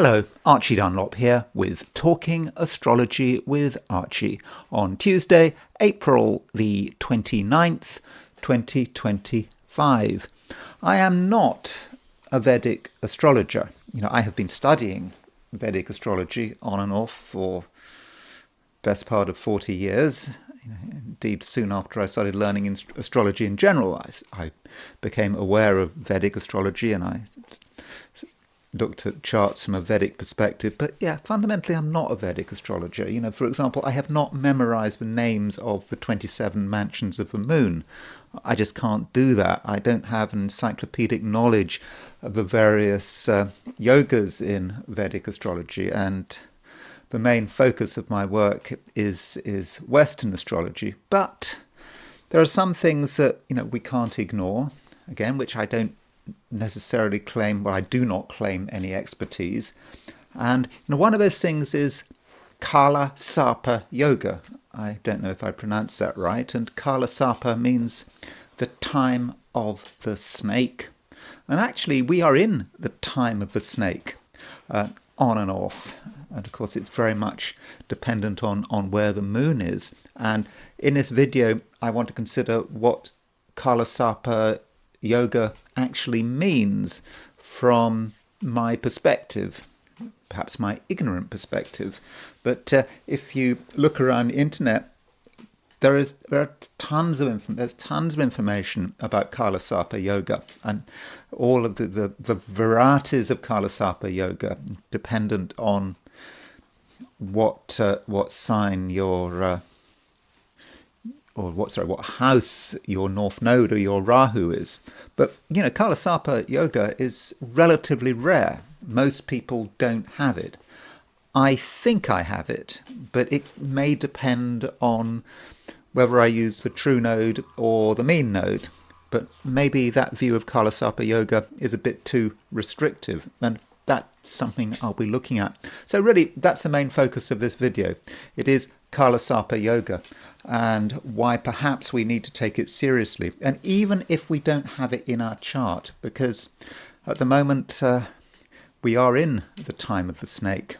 Hello, Archie Dunlop here with Talking Astrology with Archie on Tuesday, April the 29th, 2025. I am not a Vedic astrologer. I have been studying Vedic astrology on and off for best part of 40 years. Indeed, soon after I started learning astrology in general, I became aware of Vedic astrology and I looked at charts from a Vedic perspective. But yeah, fundamentally, I'm not a Vedic astrologer. For example, I have not memorized the names of the 27 mansions of the moon. I just can't do that. I don't have an encyclopedic knowledge of the various yogas in Vedic astrology, and the main focus of my work is Western astrology. But there are some things that we can't ignore, again, which I don't necessarily claim, I do not claim any expertise. And one of those things is Kala Sarpa Yoga. I don't know if I pronounced that right. And Kala Sarpa means the time of the snake. And actually, we are in the time of the snake, on and off. And of course, it's very much dependent on where the moon is. And in this video, I want to consider what Kala Sarpa Yoga actually means from my perspective, perhaps my ignorant perspective. But if you look around the internet, there are tons of information about Kala Sarpa Yoga, and all of the varieties of Kala Sarpa Yoga, dependent on what sign your what house your North Node or your Rahu is. But Kala Sarpa Yoga is relatively rare. Most people don't have it. I think I have it, but it may depend on whether I use the true node or the mean node. But maybe that view of Kala Sarpa Yoga is a bit too restrictive, and that's something I'll be looking at. So really, that's the main focus of this video. It is Kala Sarpa Yoga and why perhaps we need to take it seriously. And even if we don't have it in our chart, because at the moment we are in the time of the snake.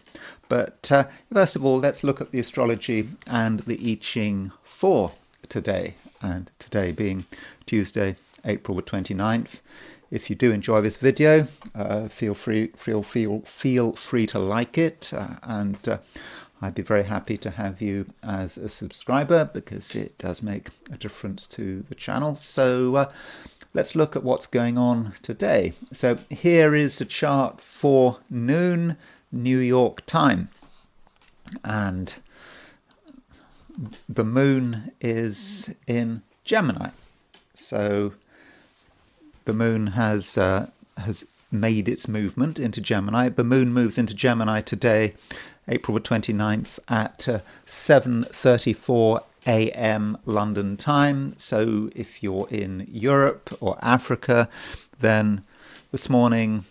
But first of all, let's look at the astrology and the I Ching for today. And today being Tuesday, April the 29th. If you do enjoy this video, feel free to like it, and I'd be very happy to have you as a subscriber because it does make a difference to the channel. So let's look at what's going on today. So here is a chart for noon New York time, and the moon is in Gemini. So the moon has made its movement into Gemini. The moon moves into Gemini today, April the 29th at 7:34 a.m. London time. So if you're in Europe or Africa, then this morning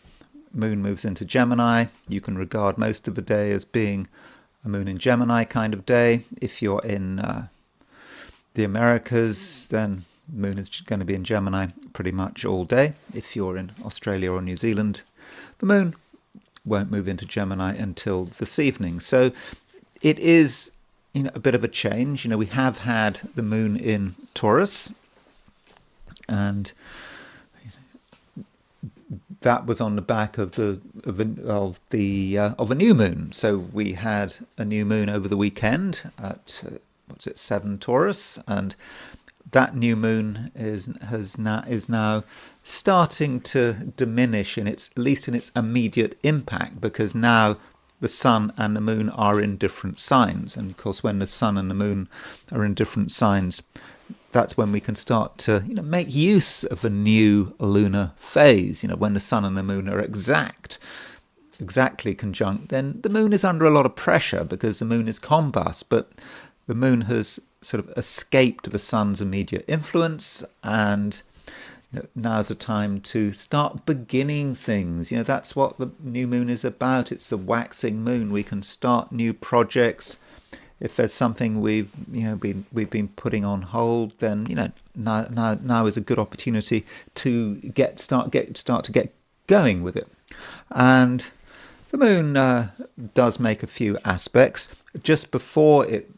moon moves into Gemini. You can regard most of the day as being a moon in Gemini kind of day. If you're in the Americas, then moon is going to be in Gemini pretty much all day. If you're in Australia or New Zealand, the moon won't move into Gemini until this evening. So it is a bit of a change. We have had the moon in Taurus, and that was on the back of a new moon. So we had a new moon over the weekend at 7 Taurus, and that new moon is now starting to diminish at least in its immediate impact, because now the sun and the moon are in different signs. And of course, when the sun and the moon are in different signs, that's when we can start to make use of a new lunar phase. When the sun and the moon are exactly conjunct, then the moon is under a lot of pressure because the moon is combust, but the moon has sort of escaped the sun's immediate influence, and now's the time to start beginning things. That's what the new moon is about. It's the waxing moon. We can start new projects. If there's something we've been putting on hold, then now is a good opportunity to start to get going with it. And The moon does make a few aspects. Just before it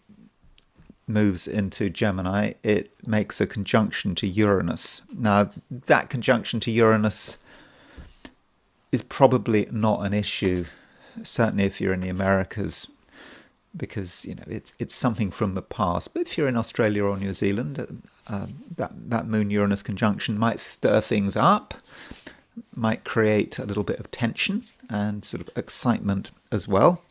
moves into Gemini, it makes a conjunction to Uranus. Now, that conjunction to Uranus is probably not an issue, certainly if you're in the Americas, because it's something from the past. But if you're in Australia or New Zealand, that Moon Uranus conjunction might stir things up, might create a little bit of tension and sort of excitement as well.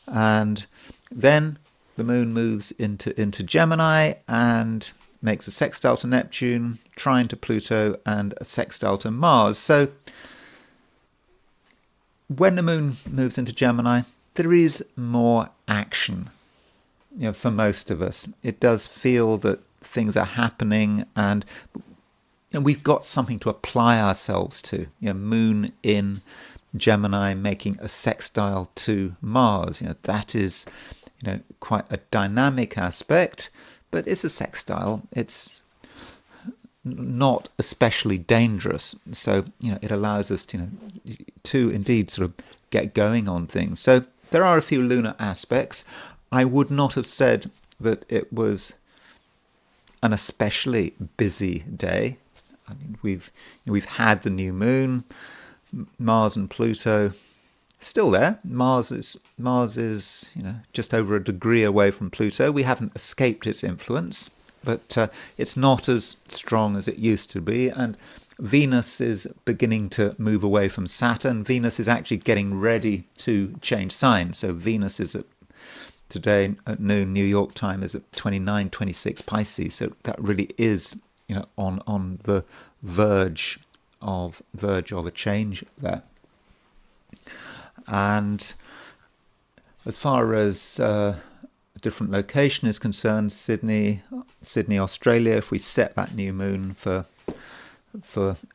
And then the Moon moves into Gemini and makes a sextile to Neptune, trine to Pluto, and a sextile to Mars. So when the Moon moves into Gemini, there is more action. For most of us, it does feel that things are happening, and we've got something to apply ourselves to. Moon in Gemini making a sextile to Mars. That is, quite a dynamic aspect, but it's a sextile. It's not especially dangerous, so it allows us to indeed sort of get going on things. So there are a few lunar aspects. I would not have said that it was an especially busy day. I mean, we've had the new moon, Mars and Pluto still there. Mars is just over a degree away from Pluto. We haven't escaped its influence, but it's not as strong as it used to be. And Venus is beginning to move away from Saturn. Venus is actually getting ready to change signs. So Venus is today at noon New York time is at 29-26 Pisces. So that really is on the verge of a change there. And as far as a different location is concerned, Sydney, Australia, if we set that new moon for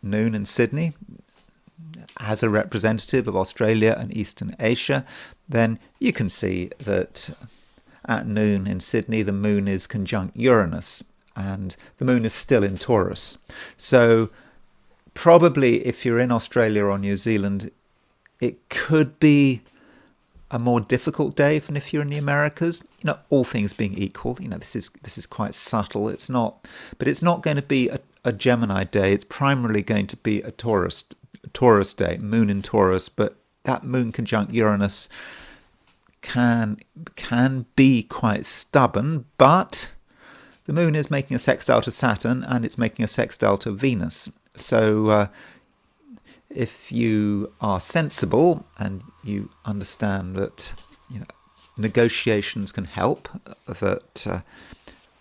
noon in Sydney as a representative of Australia and Eastern Asia, then you can see that at noon in Sydney the moon is conjunct Uranus, and the moon is still in Taurus. So probably if you're in Australia or New Zealand, it could be a more difficult day than if you're in the Americas. All things being equal, this is quite subtle. It's not going to be a Gemini day. It's primarily going to be a Taurus day, moon in Taurus. But that moon conjunct Uranus can be quite stubborn. But the moon is making a sextile to Saturn, and it's making a sextile to Venus. So if you are sensible and you understand that negotiations can help, that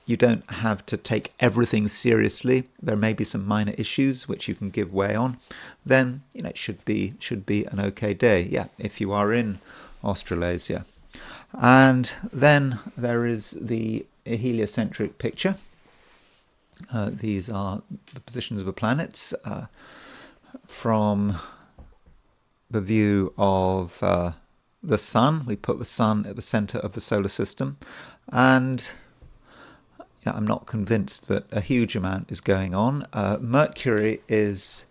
you don't have to take everything seriously, there may be some minor issues which you can give way on, then it should be an okay day. Yeah, if you are in Australasia. And then there is the heliocentric picture. These are the positions of the planets from the view of the sun. We put the sun at the center of the solar system, and I'm not convinced that a huge amount is going on. Mercury is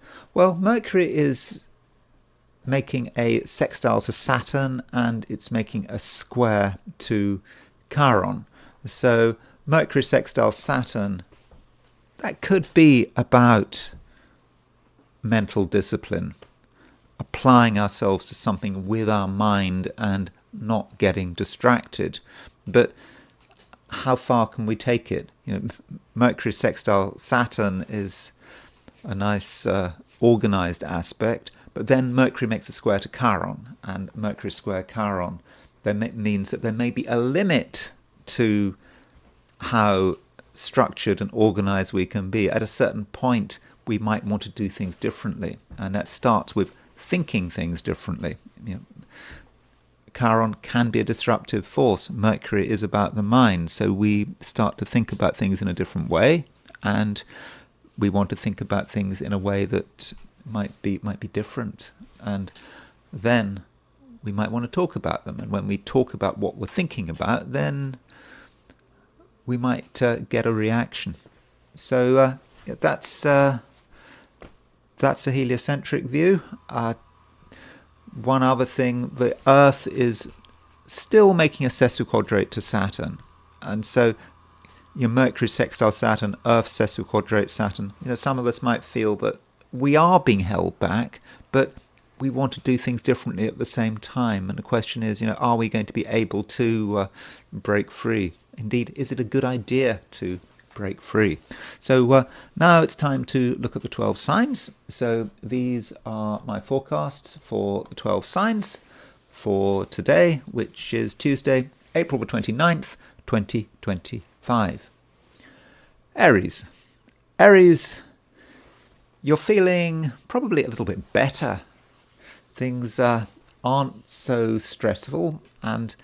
making a sextile to Saturn, and it's making a square to Chiron. So Mercury sextile Saturn, that could be about mental discipline, applying ourselves to something with our mind and not getting distracted. But how far can we take it? Mercury sextile Saturn is a nice organized aspect, but then Mercury makes a square to Chiron, and Mercury square Chiron means that there may be a limit to how structured and organized we can be. At a certain point, we might want to do things differently, and that starts with thinking things differently. Chiron can be a disruptive force. Mercury is about the mind, so we start to think about things in a different way, and we want to think about things in a way that might be different, and then we might want to talk about them. And when we talk about what we're thinking about, then we might get a reaction. So that's a heliocentric view. one other thing, the Earth is still making a sesquiquadrate to Saturn. And so your Mercury sextile Saturn, Earth sesquiquadrate Saturn, some of us might feel that we are being held back, but we want to do things differently at the same time. And the question is, are we going to be able to break free? Indeed, is it a good idea to break free? So now it's time to look at the 12 signs. So these are my forecasts for the 12 signs for today, which is Tuesday, April the 29th, 2025. Aries. Aries, you're feeling probably a little bit better. Things aren't so stressful, and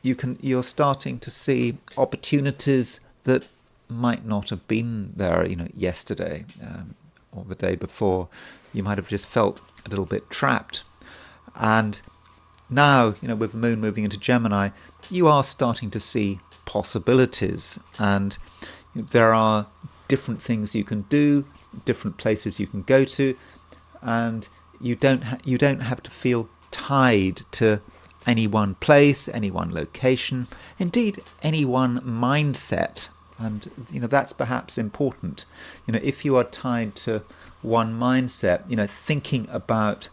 you're starting to see opportunities that might not have been there, yesterday or the day before. You might have just felt a little bit trapped. And now, with the moon moving into Gemini, you are starting to see possibilities, and there are different things you can do, different places you can go to, and you don't have to feel tied to any one place, any one location, indeed any one mindset. And that's perhaps important. If you are tied to one mindset, thinking about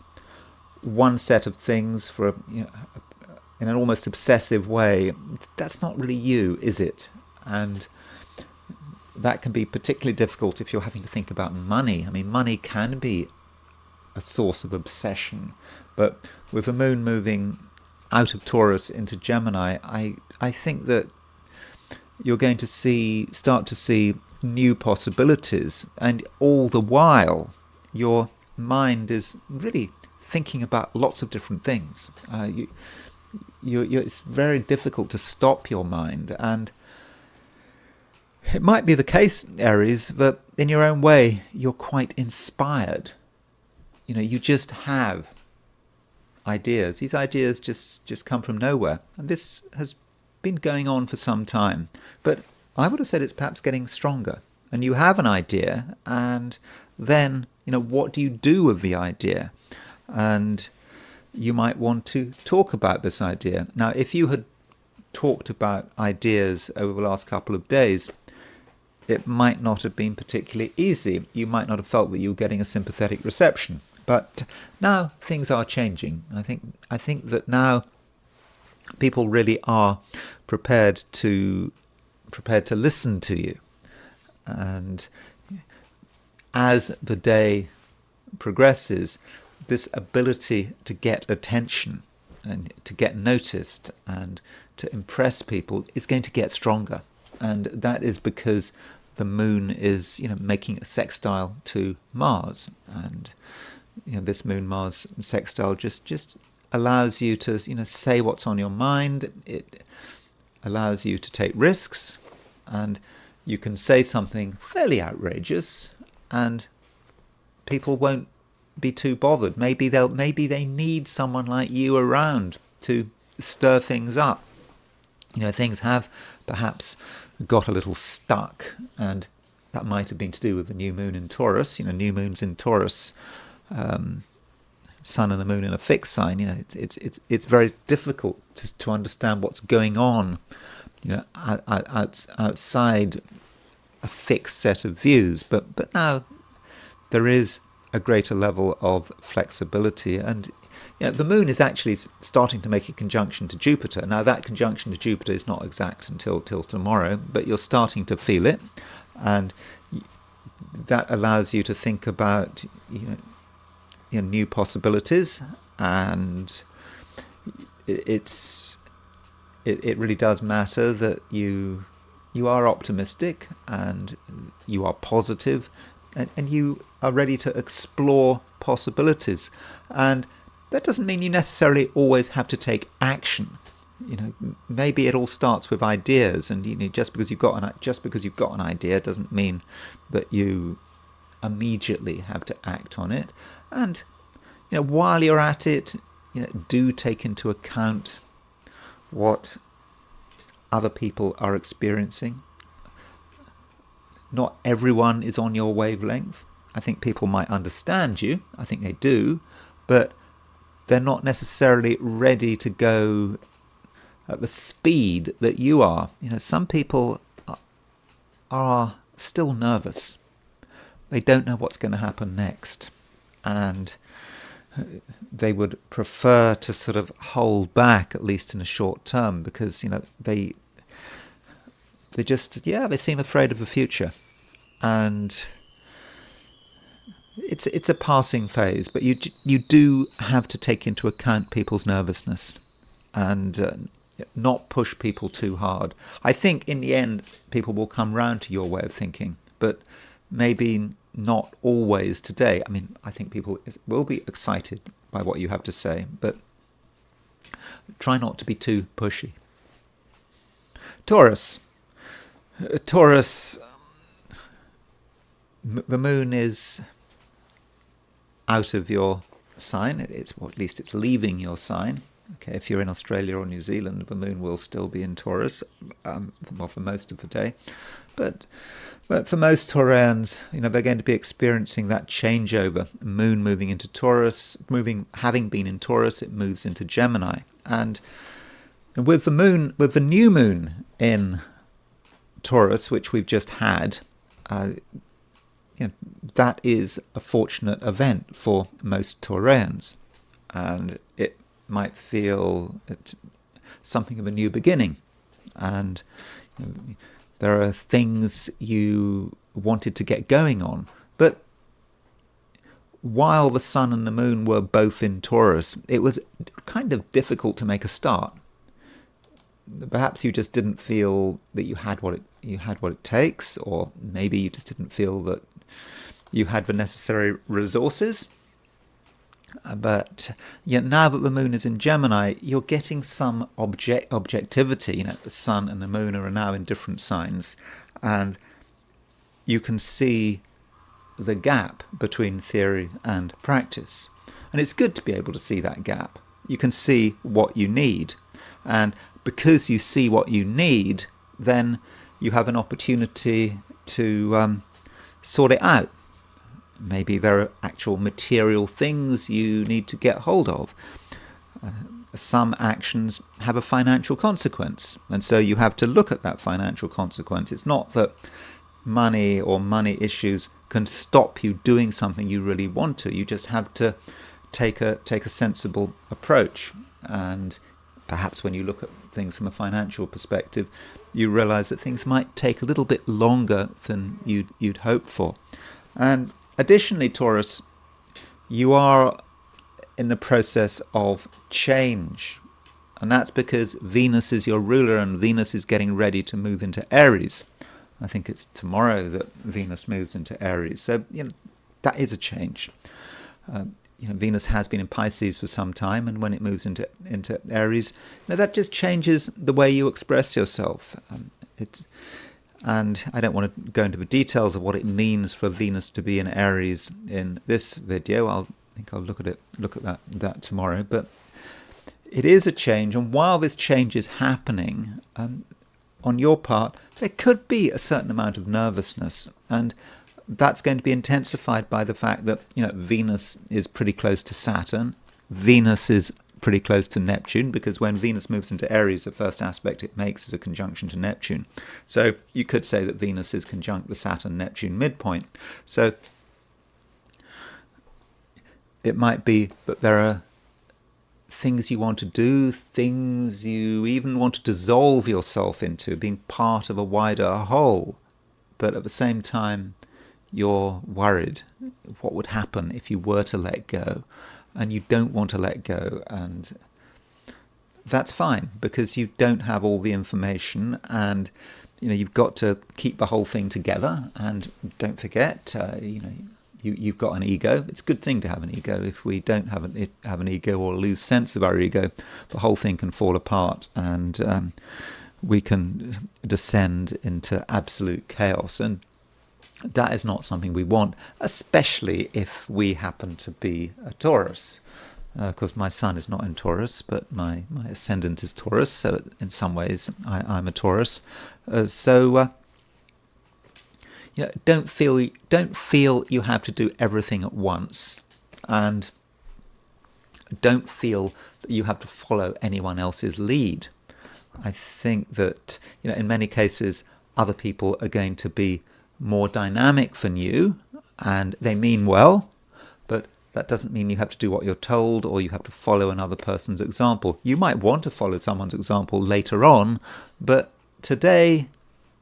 one set of things for in an almost obsessive way, that's not really you, is it? And that can be particularly difficult if you're having to think about money. I mean, money can be a source of obsession, but with the moon moving out of Taurus into Gemini, I think that you're going to start to see new possibilities, and all the while your mind is really thinking about lots of different things. It's very difficult to stop your mind, and it might be the case, Aries, that in your own way you're quite inspired. You just have ideas. These ideas just come from nowhere. And this has been going on for some time. But I would have said it's perhaps getting stronger. And you have an idea, and then, what do you do with the idea? And you might want to talk about this idea. Now, if you had talked about ideas over the last couple of days, it might not have been particularly easy. You might not have felt that you were getting a sympathetic reception. But now things are changing. I think that now people really are prepared to listen to you. And as the day progresses, this ability to get attention and to get noticed and to impress people is going to get stronger. And that is because the moon is, making a sextile to Mars. And this Moon-Mars sextile just allows you to, say what's on your mind. It allows you to take risks, and you can say something fairly outrageous, and people won't be too bothered. Maybe they need someone like you around to stir things up. Things have perhaps got a little stuck, and that might have been to do with the new moon in Taurus. New moons in Taurus, sun and the moon in a fixed sign. It's very difficult to understand what's going on, outside a fixed set of views. But now there is a greater level of flexibility, and the moon is actually starting to make a conjunction to Jupiter. Now that conjunction to Jupiter is not exact until tomorrow, but you're starting to feel it, and that allows you to think about new possibilities, and it really does matter that you are optimistic and you are positive, and you are ready to explore possibilities. And that doesn't mean you necessarily always have to take action. Maybe it all starts with ideas, and just because you've got an idea doesn't mean that you immediately have to act on it. And while you're at it, do take into account what other people are experiencing. Not everyone is on your wavelength. I think people might understand you. I think they do, but they're not necessarily ready to go at the speed that you are. Some people are still nervous. They don't know what's going to happen next, and they would prefer to sort of hold back, at least in the short term, because they just they seem afraid of the future, and it's a passing phase. But you do have to take into account people's nervousness and not push people too hard. I think in the end people will come round to your way of thinking, but maybe not always today. I mean, I think people will be excited by what you have to say, but try not to be too pushy. Taurus. Taurus, the moon is out of your sign. At least it's leaving your sign. Okay, if you're in Australia or New Zealand, the moon will still be in Taurus, for most of the day. But for most Taurians, they're going to be experiencing that changeover. Moon moving into Taurus, having been in Taurus, it moves into Gemini. And with the new moon in Taurus, which we've just had, that is a fortunate event for most Taurians, and it might feel something of a new beginning, and there are things you wanted to get going on. But while the sun and the moon were both in Taurus, it was kind of difficult to make a start. Perhaps you just didn't feel that you had what it takes, or maybe you just didn't feel that you had the necessary resources. But now that the moon is in Gemini, you're getting some objectivity. The sun and the moon are now in different signs, and you can see the gap between theory and practice. And it's good to be able to see that gap. You can see what you need, and because you see what you need, then you have an opportunity to sort it out. Maybe there are actual material things you need to get hold of. Some actions have a financial consequence, and so you have to look at that financial consequence. It's not that money or money issues can stop you doing something you really want to. You just have to take a sensible approach. And perhaps when you look at things from a financial perspective, you realize that things might take a little bit longer than you'd hoped for. And additionally, Taurus, you are in the process of change. And that's because Venus is your ruler, and Venus is getting ready to move into Aries. I think it's tomorrow that Venus moves into Aries. So, that is a change. Venus has been in Pisces for some time, and when it moves into Aries, that just changes the way you express yourself. And I don't want to go into the details of what it means for Venus to be in Aries in this video. I think I'll look at that tomorrow. But it is a change, and while this change is happening, on your part, there could be a certain amount of nervousness, and that's going to be intensified by the fact that Venus is pretty close to Saturn. Venus is pretty close to Neptune, because when Venus moves into Aries, the first aspect it makes is a conjunction to Neptune. So you could say that Venus is conjunct the Saturn-Neptune midpoint. So it might be that there are things you want to do, things you even want to dissolve yourself into, being part of a wider whole. But at the same time, you're worried what would happen if you were to let go, and you don't want to let go, and that's fine, because you don't have all the information, and you've got to keep the whole thing together. And don't forget, you've got an ego. It's a good thing to have an ego. If we don't have an ego, or lose sense of our ego, the whole thing can fall apart, and we can descend into absolute chaos. And that is not something we want, especially if we happen to be a Taurus. Because my sun is not in Taurus, but my ascendant is Taurus, so in some ways I'm a Taurus. Don't feel you have to do everything at once, and don't feel that you have to follow anyone else's lead. I think that, in many cases, other people are going to be more dynamic than you, and they mean well, but that doesn't mean you have to do what you're told or you have to follow another person's example. You might want to follow someone's example later on, but today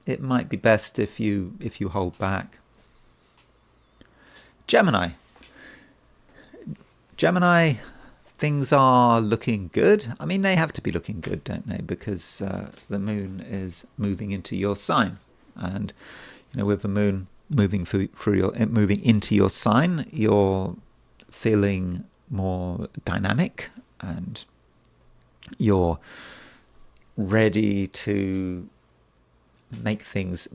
it might be best if you hold back. Gemini, things are looking good. I mean, they have to be looking good, don't they? Because the moon is moving into your sign, and with the moon moving moving into your sign, you're feeling more dynamic, and you're ready to make things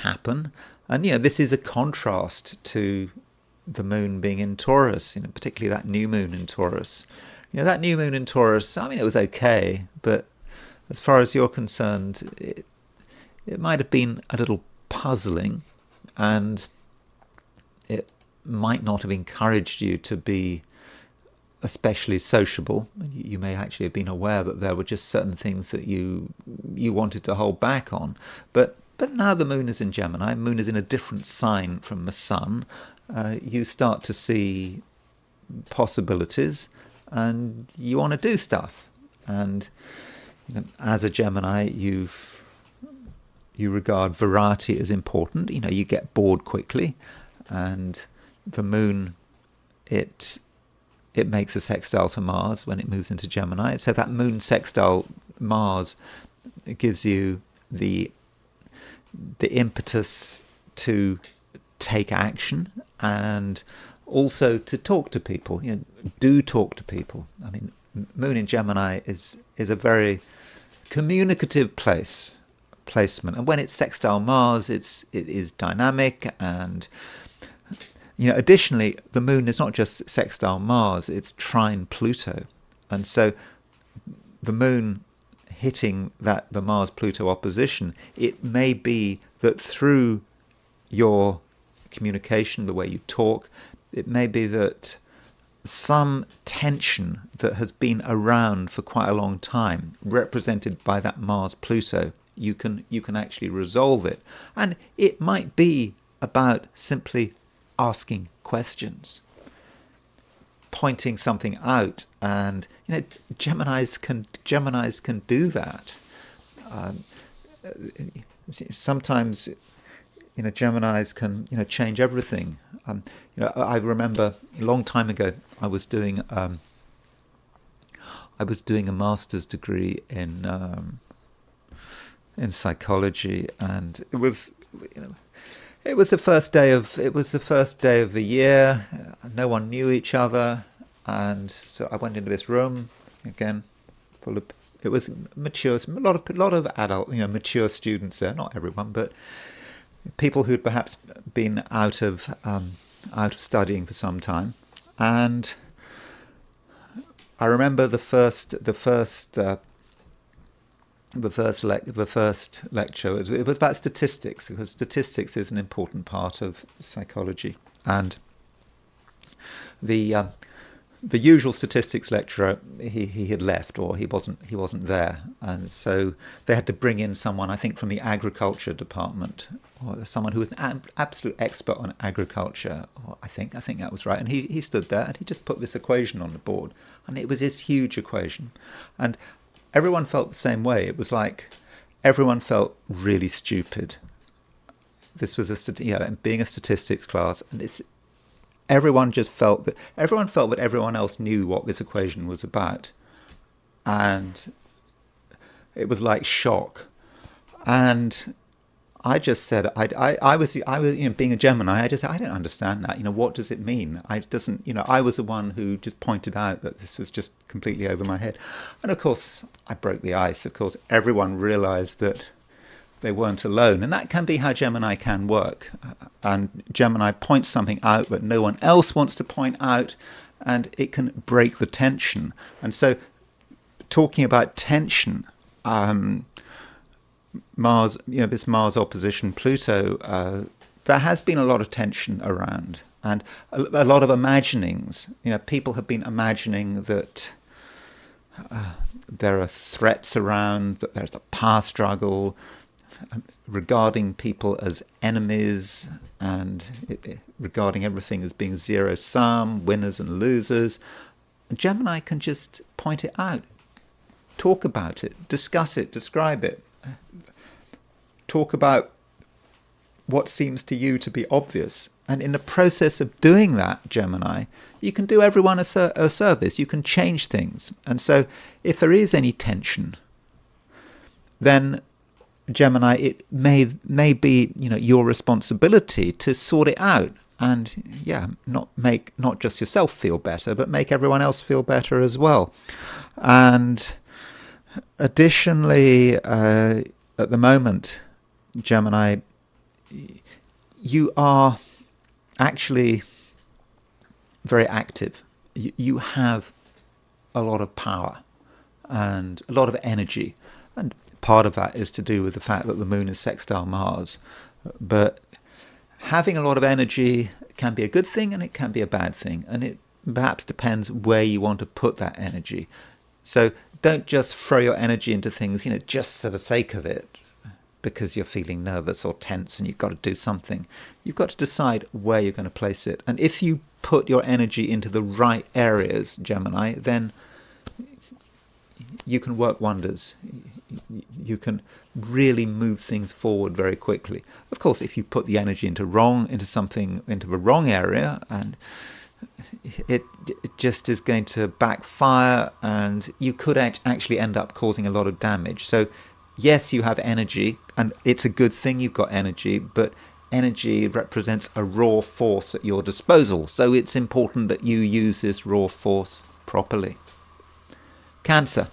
happen. And this is a contrast to the moon being in Taurus, particularly that new moon in Taurus. That new moon in Taurus, I mean, it was okay, but as far as you're concerned, it might have been a little puzzling, and it might not have encouraged you to be especially sociable. You may actually have been aware that there were just certain things that you wanted to hold back on. But now the moon is in Gemini, moon is in a different sign from the sun. You start to see possibilities, and you want to do stuff. And as a Gemini, you regard variety as important. You get bored quickly, and the moon, it makes a sextile to Mars when it moves into Gemini. So that moon sextile Mars, it gives you the impetus to take action, and also to talk to people. Do talk to people. I mean, moon in Gemini is a very communicative placement, and when it's sextile Mars, it is dynamic. And additionally, the moon is not just sextile Mars, it's trine Pluto. And so the moon hitting the Mars-Pluto opposition, it may be that through your communication, the way you talk, it may be that some tension that has been around for quite a long time, represented by that Mars-Pluto, you can actually resolve it. And it might be about simply asking questions, pointing something out, and Geminis can do that. Sometimes Geminis can change everything. I remember a long time ago I was doing a master's degree in psychology, and it was the first day of the year. No one knew each other, and so I went into this room again, full of, it was mature, a lot of adult, mature students there. Not everyone, but people who'd perhaps been out of studying for some time. And I remember the first lecture, it was about statistics, because statistics is an important part of psychology. And the usual statistics lecturer, he had left, or he wasn't there, and so they had to bring in someone, I think, from the agriculture department, or someone who was an absolute expert on agriculture. Or I think that was right. And he stood there and he just put this equation on the board, and it was this huge equation, and everyone felt the same way. It was like everyone felt really stupid. This was being a statistics class, and everyone felt that everyone else knew what this equation was about, and it was like shock. And I just said, I was being a Gemini, I just said, I don't understand that. What does it mean? I was the one who just pointed out that this was just completely over my head. And of course, I broke the ice. Of course, everyone realized that they weren't alone. And that can be how Gemini can work. And Gemini points something out that no one else wants to point out, and it can break the tension. And so, talking about tension, Mars, this Mars opposition Pluto, there has been a lot of tension around. And a lot of imaginings. People have been imagining that there are threats around, that there's a power struggle, regarding people as enemies, and regarding everything as being zero-sum, winners and losers. Gemini can just point it out, talk about it, discuss it, describe it, talk about what seems to you to be obvious. And in the process of doing that, Gemini, you can do everyone a service. You can change things. And so if there is any tension, then Gemini, it may be your responsibility to sort it out, and not just yourself feel better, but make everyone else feel better as well. And additionally, at the moment, Gemini, you are actually very active. You have a lot of power and a lot of energy, and part of that is to do with the fact that the moon is sextile Mars. But having a lot of energy can be a good thing and it can be a bad thing, and it perhaps depends where you want to put that energy. So don't just throw your energy into things, just for the sake of it, because you're feeling nervous or tense and you've got to do something. You've got to decide where you're going to place it. And if you put your energy into the right areas, Gemini, then you can work wonders. You can really move things forward very quickly. Of course, if you put the energy into the wrong area, and it just is going to backfire, and you could actually end up causing a lot of damage. So yes, you have energy, and it's a good thing you've got energy, but energy represents a raw force at your disposal. So it's important that you use this raw force properly. Cancer,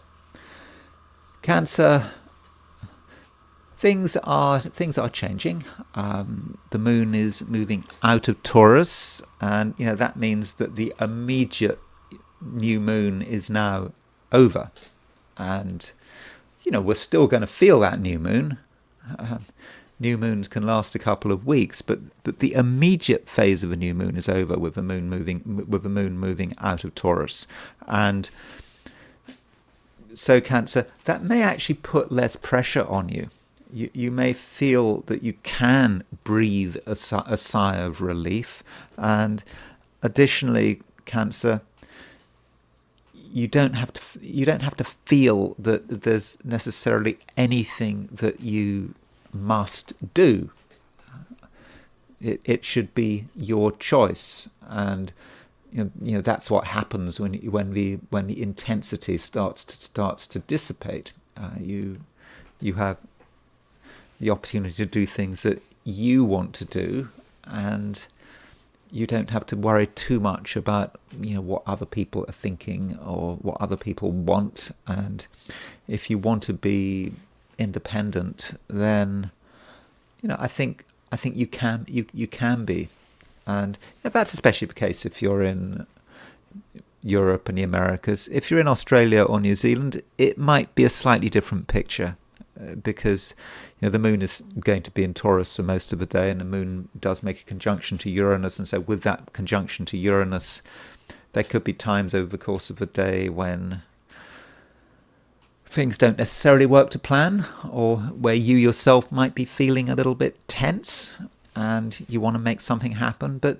things are changing. The moon is moving out of Taurus, and that means that the immediate new moon is now over, and we're still going to feel that new moon. New moons can last a couple of weeks, but the immediate phase of a new moon is over with the moon moving out of Taurus. And so Cancer, that may actually put less pressure on you. You may feel that you can breathe a sigh of relief. And additionally, Cancer, you don't have to feel that there's necessarily anything that you must do. It should be your choice, and that's what happens when the intensity starts to dissipate. You have the opportunity to do things that you want to do, and you don't have to worry too much about what other people are thinking or what other people want. And if you want to be independent, then I think you can be. And that's especially the case if you're in Europe and the Americas. If you're in Australia or New Zealand, it might be a slightly different picture, because the moon is going to be in Taurus for most of the day, and the moon does make a conjunction to Uranus, and so with that conjunction to Uranus, there could be times over the course of the day when things don't necessarily work to plan, or where you yourself might be feeling a little bit tense and you want to make something happen, but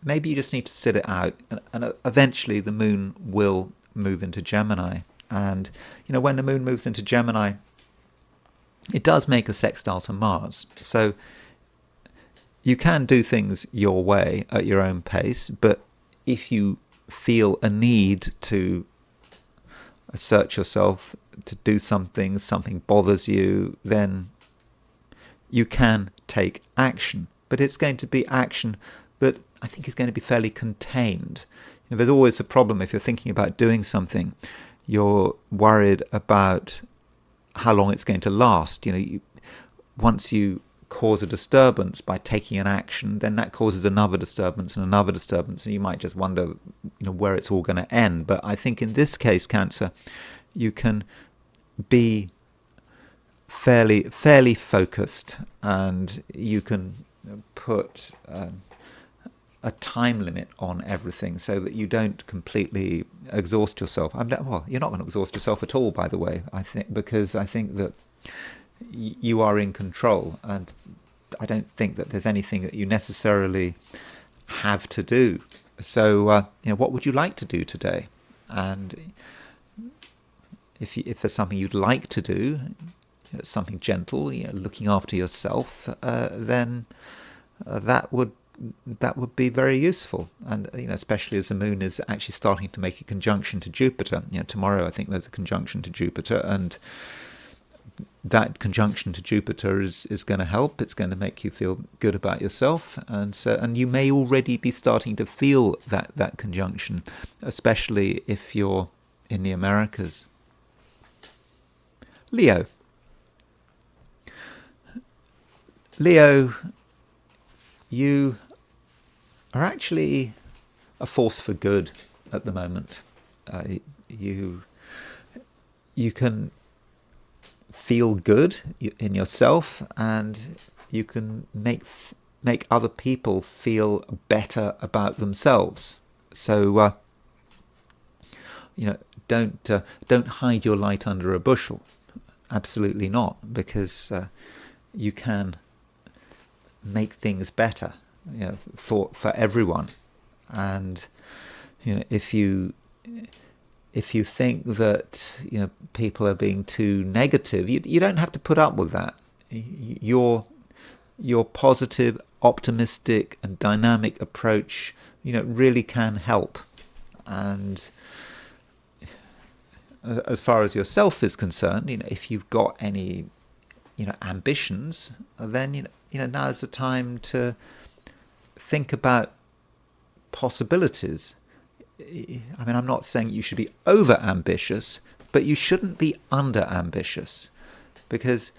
maybe you just need to sit it out, and eventually the moon will move into Gemini. And when the moon moves into Gemini, it does make a sextile to Mars. So you can do things your way at your own pace, but if you feel a need to assert yourself, to do something bothers you, then you can take action. But it's going to be action that I think is going to be fairly contained. There's always a problem if you're thinking about doing something. You're worried about how long it's going to last. Once you cause a disturbance by taking an action, then that causes another disturbance, and you might just wonder where it's all going to end. But I think in this case, Cancer, you can be fairly focused, and you can put a time limit on everything so that you don't completely exhaust yourself. Well, you're not going to exhaust yourself at all, by the way, I think, because I think that you are in control, and I don't think that there's anything that you necessarily have to do. So, what would you like to do today? And if there's something you'd like to do, something gentle, looking after yourself, then that would be very useful. And especially as the moon is actually starting to make a conjunction to Jupiter. Tomorrow I think there's a conjunction to Jupiter, and that conjunction to Jupiter is going to help. It's going to make you feel good about yourself, and you may already be starting to feel that conjunction, especially if you're in the Americas. Leo, you are actually a force for good at the moment. You can feel good in yourself, and you can make other people feel better about themselves. So don't hide your light under a bushel. Absolutely not, because you can make things better, for everyone. And if you think that people are being too negative, you don't have to put up with that. Your positive, optimistic, and dynamic approach, really can help. And as far as yourself is concerned, if you've got any ambitions, then now's the time to think about possibilities. I mean, I'm not saying you should be over ambitious, but you shouldn't be under ambitious, because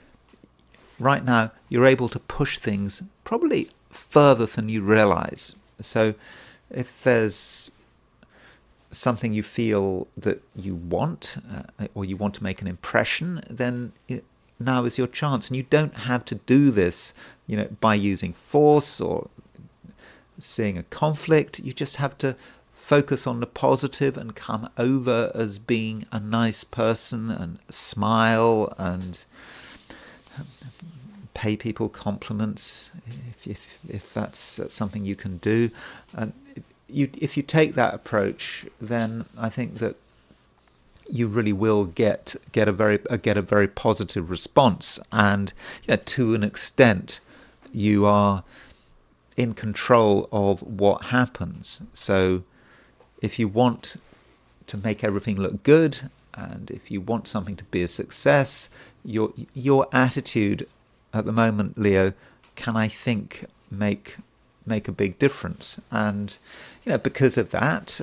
right now you're able to push things probably further than you realize. So if there's something you feel that you want, or you want to make an impression, then now is your chance. And you don't have to do this, by using force or seeing a conflict. You just have to focus on the positive and come over as being a nice person, and smile and pay people compliments if that's something you can do. And if you take that approach, then I think that you really will get a very positive response, and to an extent you are in control of what happens. So if you want to make everything look good, and if you want something to be a success, your attitude at the moment, Leo, can, I think, make a big difference. And because of that,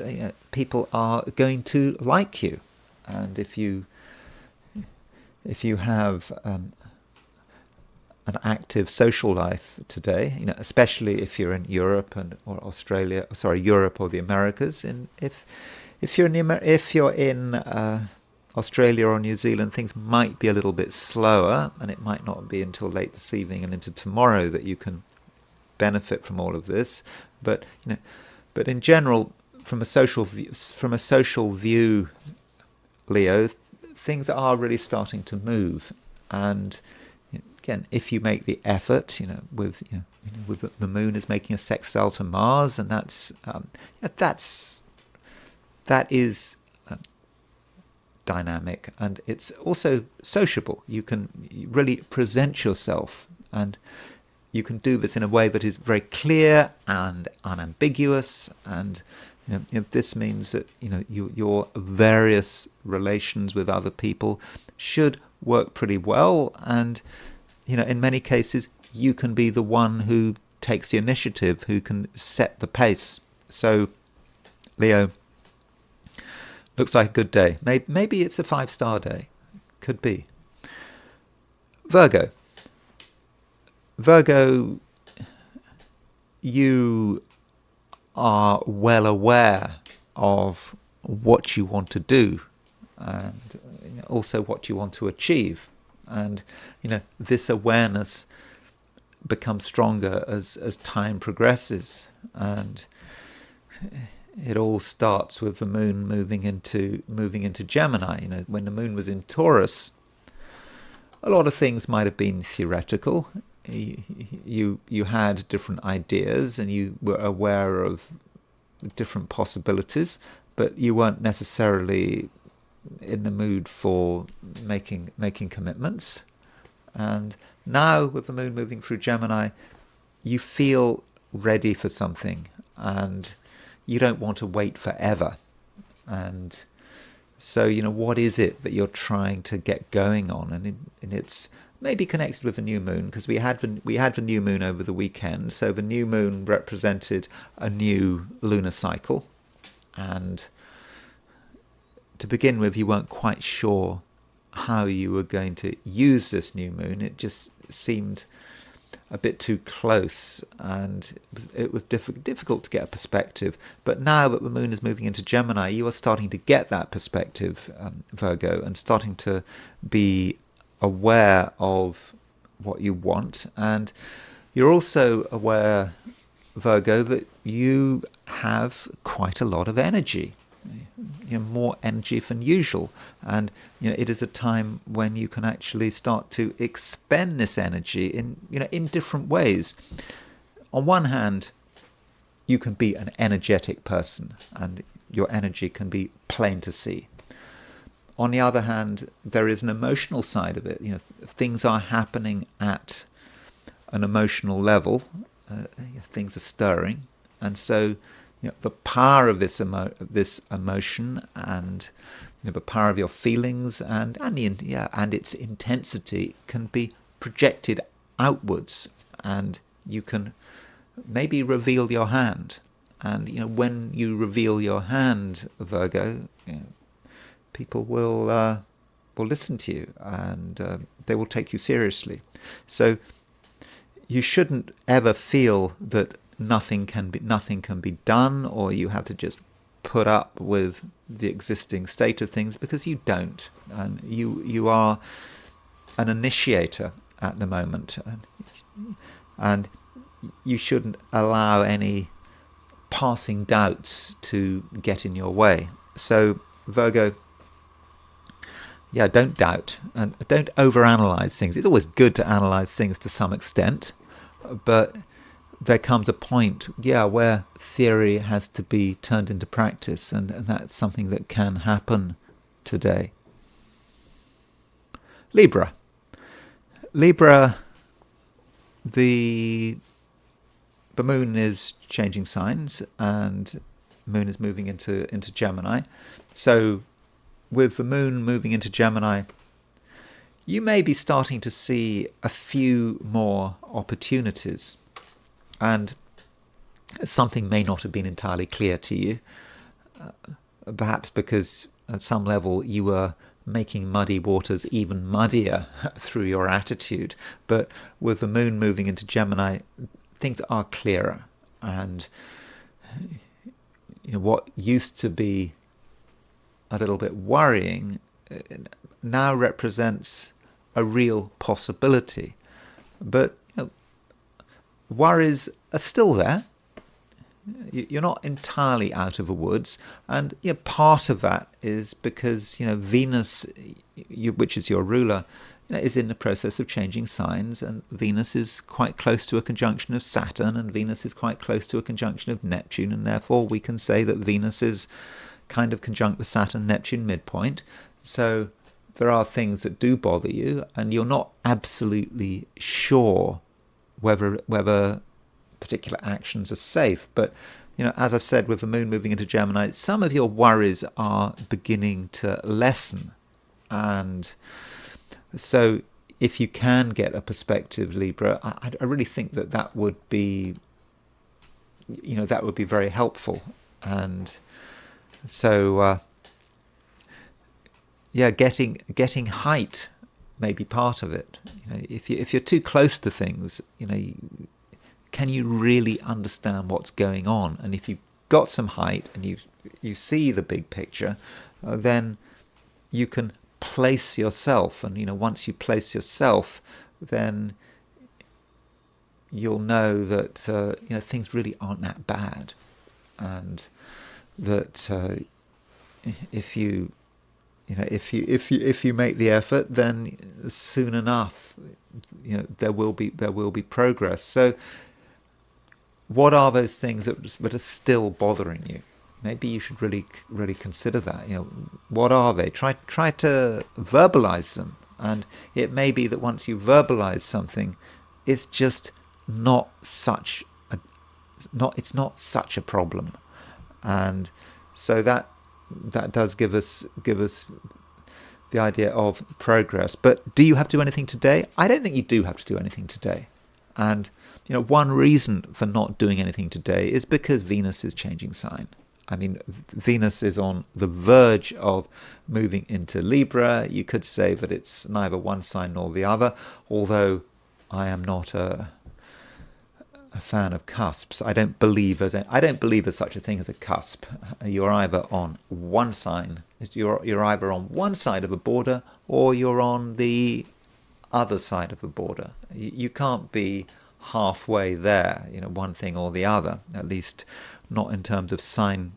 people are going to like you. And if you have an active social life today, especially if you're in Europe or Australia, Europe or the Americas, and if you're in Australia or New Zealand, things might be a little bit slower, and it might not be until late this evening and into tomorrow that you can benefit from all of this. But in general, from a social view, Leo, things are really starting to move. And again, if you make the effort, with the moon is making a sextile to Mars, and that is dynamic, and it's also sociable. You can really present yourself, and you can do this in a way that is very clear and unambiguous. And this means that your various relations with other people should work pretty well, and in many cases you can be the one who takes the initiative, who can set the pace. So, Leo, looks like a good day. Maybe it's a 5-star day. Could be. Virgo, you are well aware of what you want to do, and also what you want to achieve. And this awareness become stronger as time progresses. And it all starts with the moon moving into Gemini. When the moon was in Taurus, a lot of things might have been theoretical. You had different ideas and you were aware of different possibilities, but you weren't necessarily in the mood for making commitments. And now with the moon moving through Gemini, you feel ready for something and you don't want to wait forever. And so, what is it that you're trying to get going on? And it's maybe connected with the new moon, because we had the new moon over the weekend. So the new moon represented a new lunar cycle. And to begin with, you weren't quite sure how you were going to use this new moon. It just seemed a bit too close, and it was difficult to get a perspective. But now that the moon is moving into Gemini, you are starting to get that perspective, Virgo, and starting to be aware of what you want. And you're also aware, Virgo, that you have quite a lot of energy. More energy than usual, and it is a time when you can actually start to expend this energy in different ways. On one hand, you can be an energetic person, and your energy can be plain to see. On the other hand, there is an emotional side of it. Things are happening at an emotional level. Things are stirring, and so the power of this emotion, and the power of your feelings, and its intensity can be projected outwards, and you can maybe reveal your hand. And when you reveal your hand, Virgo, people will listen to you, and they will take you seriously. So you shouldn't ever feel that nothing can be done, or you have to just put up with the existing state of things, because you don't. And you are an initiator at the moment, and you shouldn't allow any passing doubts to get in your way. So Virgo, don't doubt, and don't overanalyze things. It's always good to analyze things to some extent, but there comes a point, where theory has to be turned into practice, and that's something that can happen today. Libra, the moon is changing signs, and moon is moving into Gemini. So with the moon moving into Gemini, you may be starting to see a few more opportunities. And something may not have been entirely clear to you, perhaps because at some level you were making muddy waters even muddier through your attitude. But with the moon moving into Gemini, things are clearer. And what used to be a little bit worrying now represents a real possibility. But worries are still there. You're not entirely out of the woods, and part of that is because Venus, which is your ruler, is in the process of changing signs, and Venus is quite close to a conjunction of Saturn, and Venus is quite close to a conjunction of Neptune, and therefore we can say that Venus is kind of conjunct with Saturn, Neptune midpoint. So there are things that do bother you, and you're not absolutely sure whether particular actions are safe. But as I've said, with the moon moving into Gemini, some of your worries are beginning to lessen. And so if you can get a perspective, Libra, I really think that would be very helpful. And so getting height may be part of it. If you're too close to things, can you really understand what's going on? And if you've got some height and you see the big picture, then you can place yourself. And once you place yourself, then you'll know that things really aren't that bad, and that if you if you make the effort, then soon enough, there will be progress. So, what are those things that are still bothering you? Maybe you should really consider that. What are they? Try to verbalize them, and it may be that once you verbalize something, it's just not such a problem, and so that does give us the idea of progress. But do you have to do anything today? I don't think you do have to do anything today. And one reason for not doing anything today is because Venus is changing sign. I mean, Venus is on the verge of moving into Libra. You could say that it's neither one sign nor the other, although I am not a fan of cusps. I don't believe there's such a thing as a cusp. You're either on one sign, you're either on one side of a border, or you're on the other side of a border. You can't be halfway there, one thing or the other, at least not in terms of sign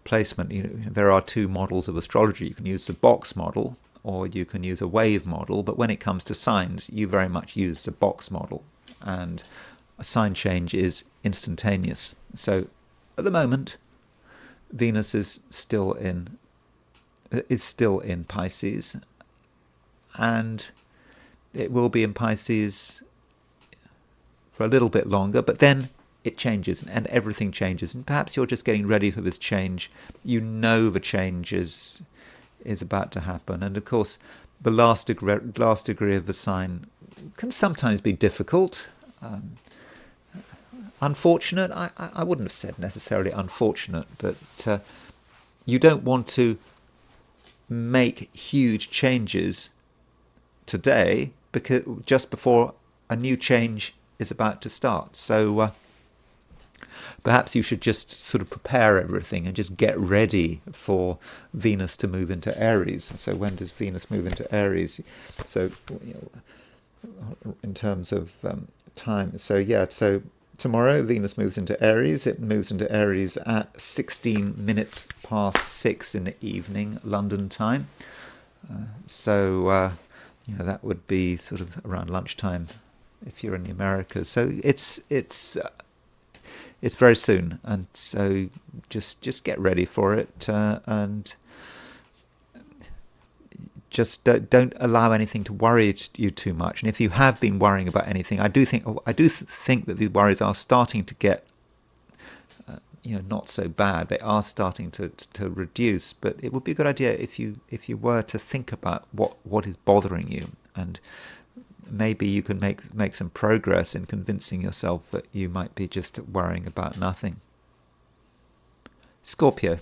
placement. There are two models of astrology. You can use the box model, or you can use a wave model, but when it comes to signs, you very much use the box model, and a sign change is instantaneous. So at the moment, Venus is still in Pisces, and it will be in Pisces for a little bit longer, but then it changes, and everything changes, and perhaps you're just getting ready for this change. The change is about to happen, and of course the last degree of the sign can sometimes be difficult. Unfortunate, I wouldn't have said necessarily unfortunate, but you don't want to make huge changes today because just before a new change is about to start. So perhaps you should just sort of prepare everything and just get ready for Venus to move into Aries. So when does Venus move into Aries? So in terms of time, so tomorrow Venus moves into Aries. It moves into Aries at 16 minutes past 6 in the evening, London time. That would be sort of around lunchtime if you're in the Americas. So it's very soon, and so just get ready for it, and just don't allow anything to worry you too much. And if you have been worrying about anything, I do think that these worries are starting to get not so bad. They are starting to reduce, but it would be a good idea if you were to think about what is bothering you, and maybe you can make some progress in convincing yourself that you might be just worrying about nothing. Scorpio,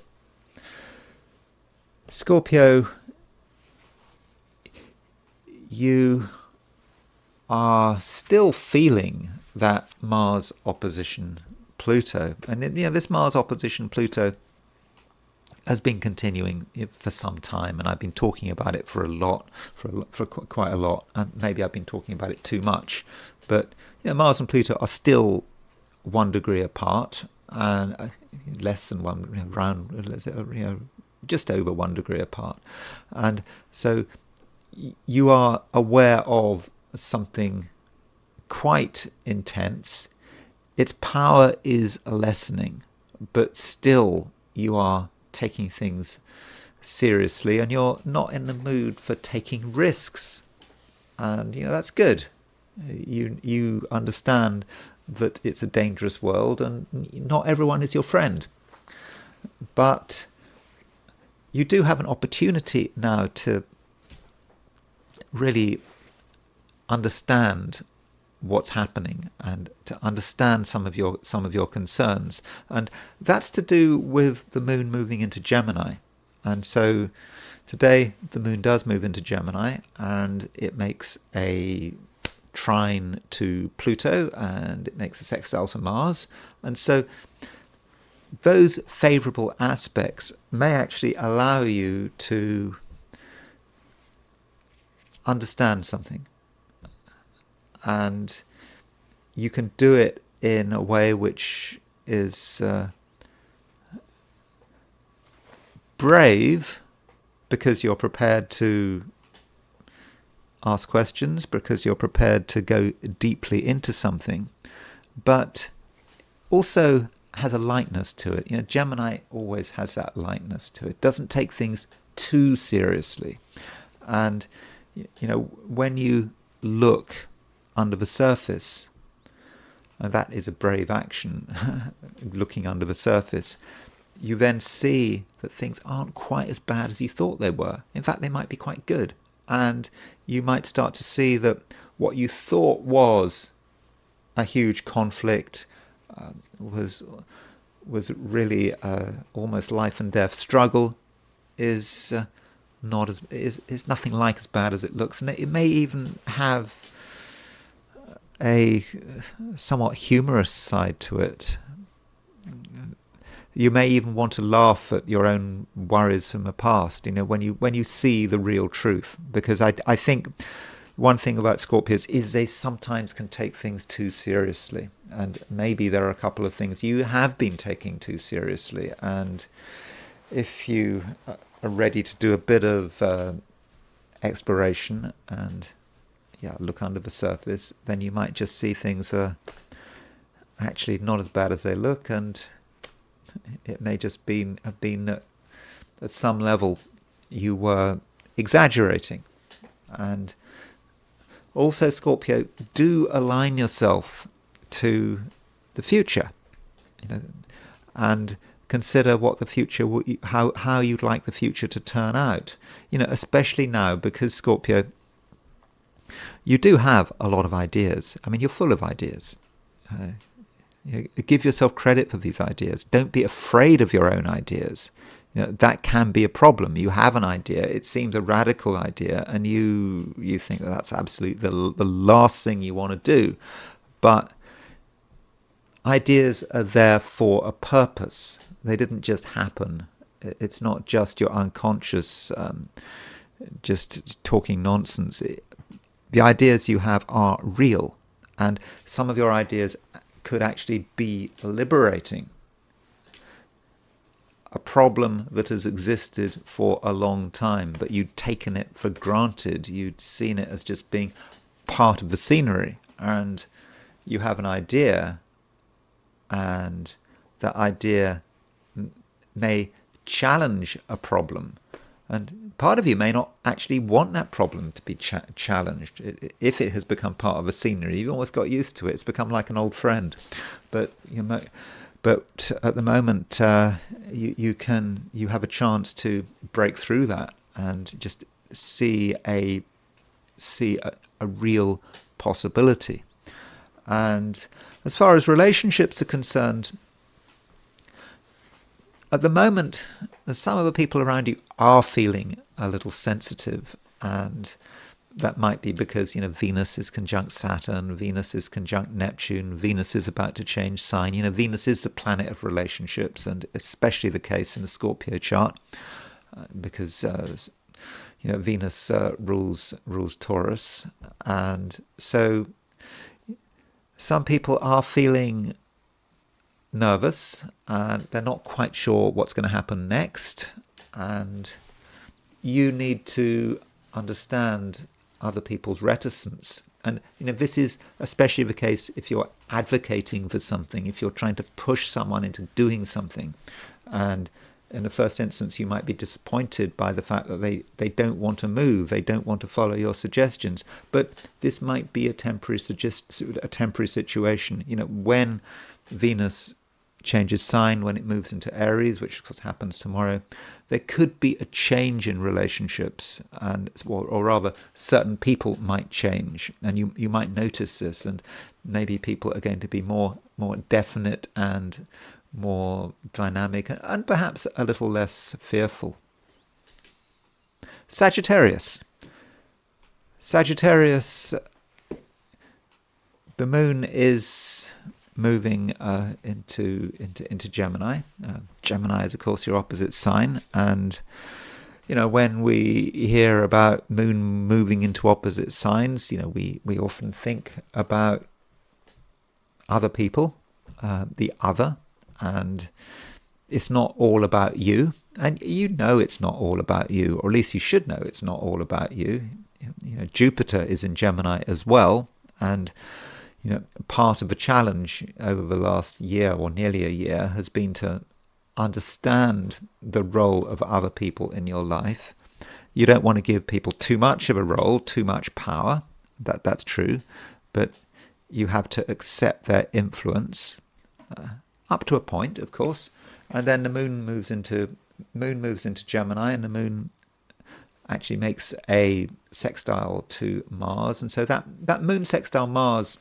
you are still feeling that Mars opposition Pluto, and this Mars opposition Pluto has been continuing for some time, and I've been talking about it for quite a lot, and maybe I've been talking about it too much, but Mars and Pluto are still 1 degree apart, and less than one, around just over 1 degree apart, and so you are aware of something quite intense. Its power is lessening, but still you are taking things seriously, and you're not in the mood for taking risks, and that's good. You understand that it's a dangerous world, and not everyone is your friend, but you do have an opportunity now to really understand what's happening and to understand some of your concerns, and that's to do with the moon moving into Gemini. And so today the moon does move into Gemini, and it makes a trine to Pluto, and it makes a sextile to Mars, and so those favorable aspects may actually allow you to understand something, and you can do it in a way which is brave, because you're prepared to ask questions, because you're prepared to go deeply into something, but also has a lightness to it. Gemini always has that lightness to it. Doesn't take things too seriously. And when you look under the surface, and that is a brave action, looking under the surface, you then see that things aren't quite as bad as you thought they were. In fact, they might be quite good. And you might start to see that what you thought was a huge conflict, was really almost life and death struggle, is nothing like as bad as it looks, and it may even have a somewhat humorous side to it. You may even want to laugh at your own worries from the past, when you see the real truth. Because I think one thing about Scorpios is they sometimes can take things too seriously. And maybe there are a couple of things you have been taking too seriously. And if you are ready to do a bit of exploration and look under the surface, then you might just see things are actually not as bad as they look, and it may just have been at some level you were exaggerating. And also, Scorpio, do align yourself to the future, and consider what the future, how you'd like the future to turn out. Especially now, because Scorpio, you do have a lot of ideas. I mean, you're full of ideas. Give yourself credit for these ideas. Don't be afraid of your own ideas. That can be a problem. You have an idea, it seems a radical idea, and you think that's absolutely the last thing you want to do. But ideas are there for a purpose. They didn't just happen. It's not just your unconscious just talking nonsense. The ideas you have are real, and some of your ideas could actually be liberating. A problem that has existed for a long time, but you'd taken it for granted. You'd seen it as just being part of the scenery, and you have an idea, and that idea may challenge a problem. And part of you may not actually want that problem to be challenged. If it has become part of a scenery, you've almost got used to it. It's become like an old friend. But at the moment, you have a chance to break through that and just see a real possibility. And as far as relationships are concerned, at the moment, some of the people around you are feeling a little sensitive, and that might be because, Venus is conjunct Saturn, Venus is conjunct Neptune, Venus is about to change sign. Venus is the planet of relationships, and especially the case in the Scorpio chart, because Venus rules Taurus, and so some people are feeling nervous, and they're not quite sure what's going to happen next, and you need to understand other people's reticence. And this is especially the case if you're advocating for something, if you're trying to push someone into doing something, and in the first instance you might be disappointed by the fact that they don't want to move, they don't want to follow your suggestions. But this might be a temporary situation. When Venus changes sign, when it moves into Aries, which of course happens tomorrow, there could be a change in relationships, or rather certain people might change, and you might notice this, and maybe people are going to be more definite and more dynamic, and perhaps a little less fearful. Sagittarius, the moon is moving into Gemini. Gemini is, of course, your opposite sign, and when we hear about moon moving into opposite signs, we often think about other people, the other, and it's not all about you. And you know it's not all about you, or at least you should know it's not all about you. You know, Jupiter is in Gemini as well, and you know, part of the challenge over the last year or nearly a year has been to understand the role of other people in your life. You don't want to give people too much of a role, too much power. That's true, but you have to accept their influence up to a point, of course. And then the moon moves into Gemini, and the moon actually makes a sextile to Mars, and so that moon sextile Mars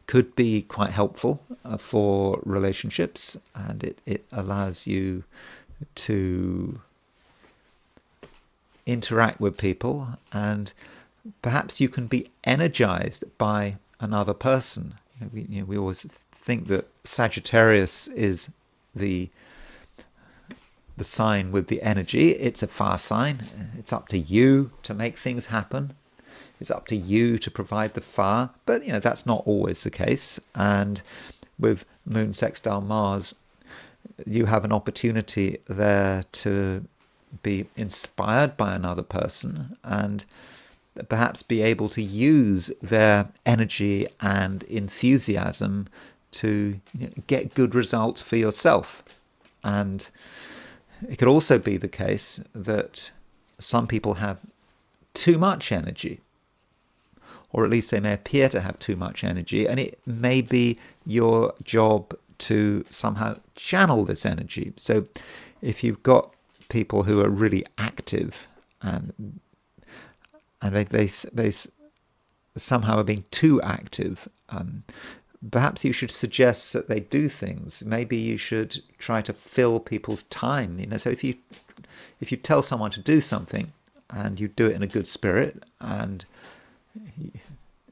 could be quite helpful for relationships, and it allows you to interact with people, and perhaps you can be energized by another person. We always think that Sagittarius is the sign with the energy. It's a fire sign. It's up to you to make things happen. It's up to you to provide the fire. But that's not always the case. And with moon sextile Mars, you have an opportunity there to be inspired by another person and perhaps be able to use their energy and enthusiasm to get good results for yourself. And it could also be the case that some people have too much energy, or at least they may appear to have too much energy, and it may be your job to somehow channel this energy. So if you've got people who are really active and they somehow are being too active, perhaps you should suggest that they do things. Maybe you should try to fill people's time. So if you tell someone to do something and you do it in a good spirit, and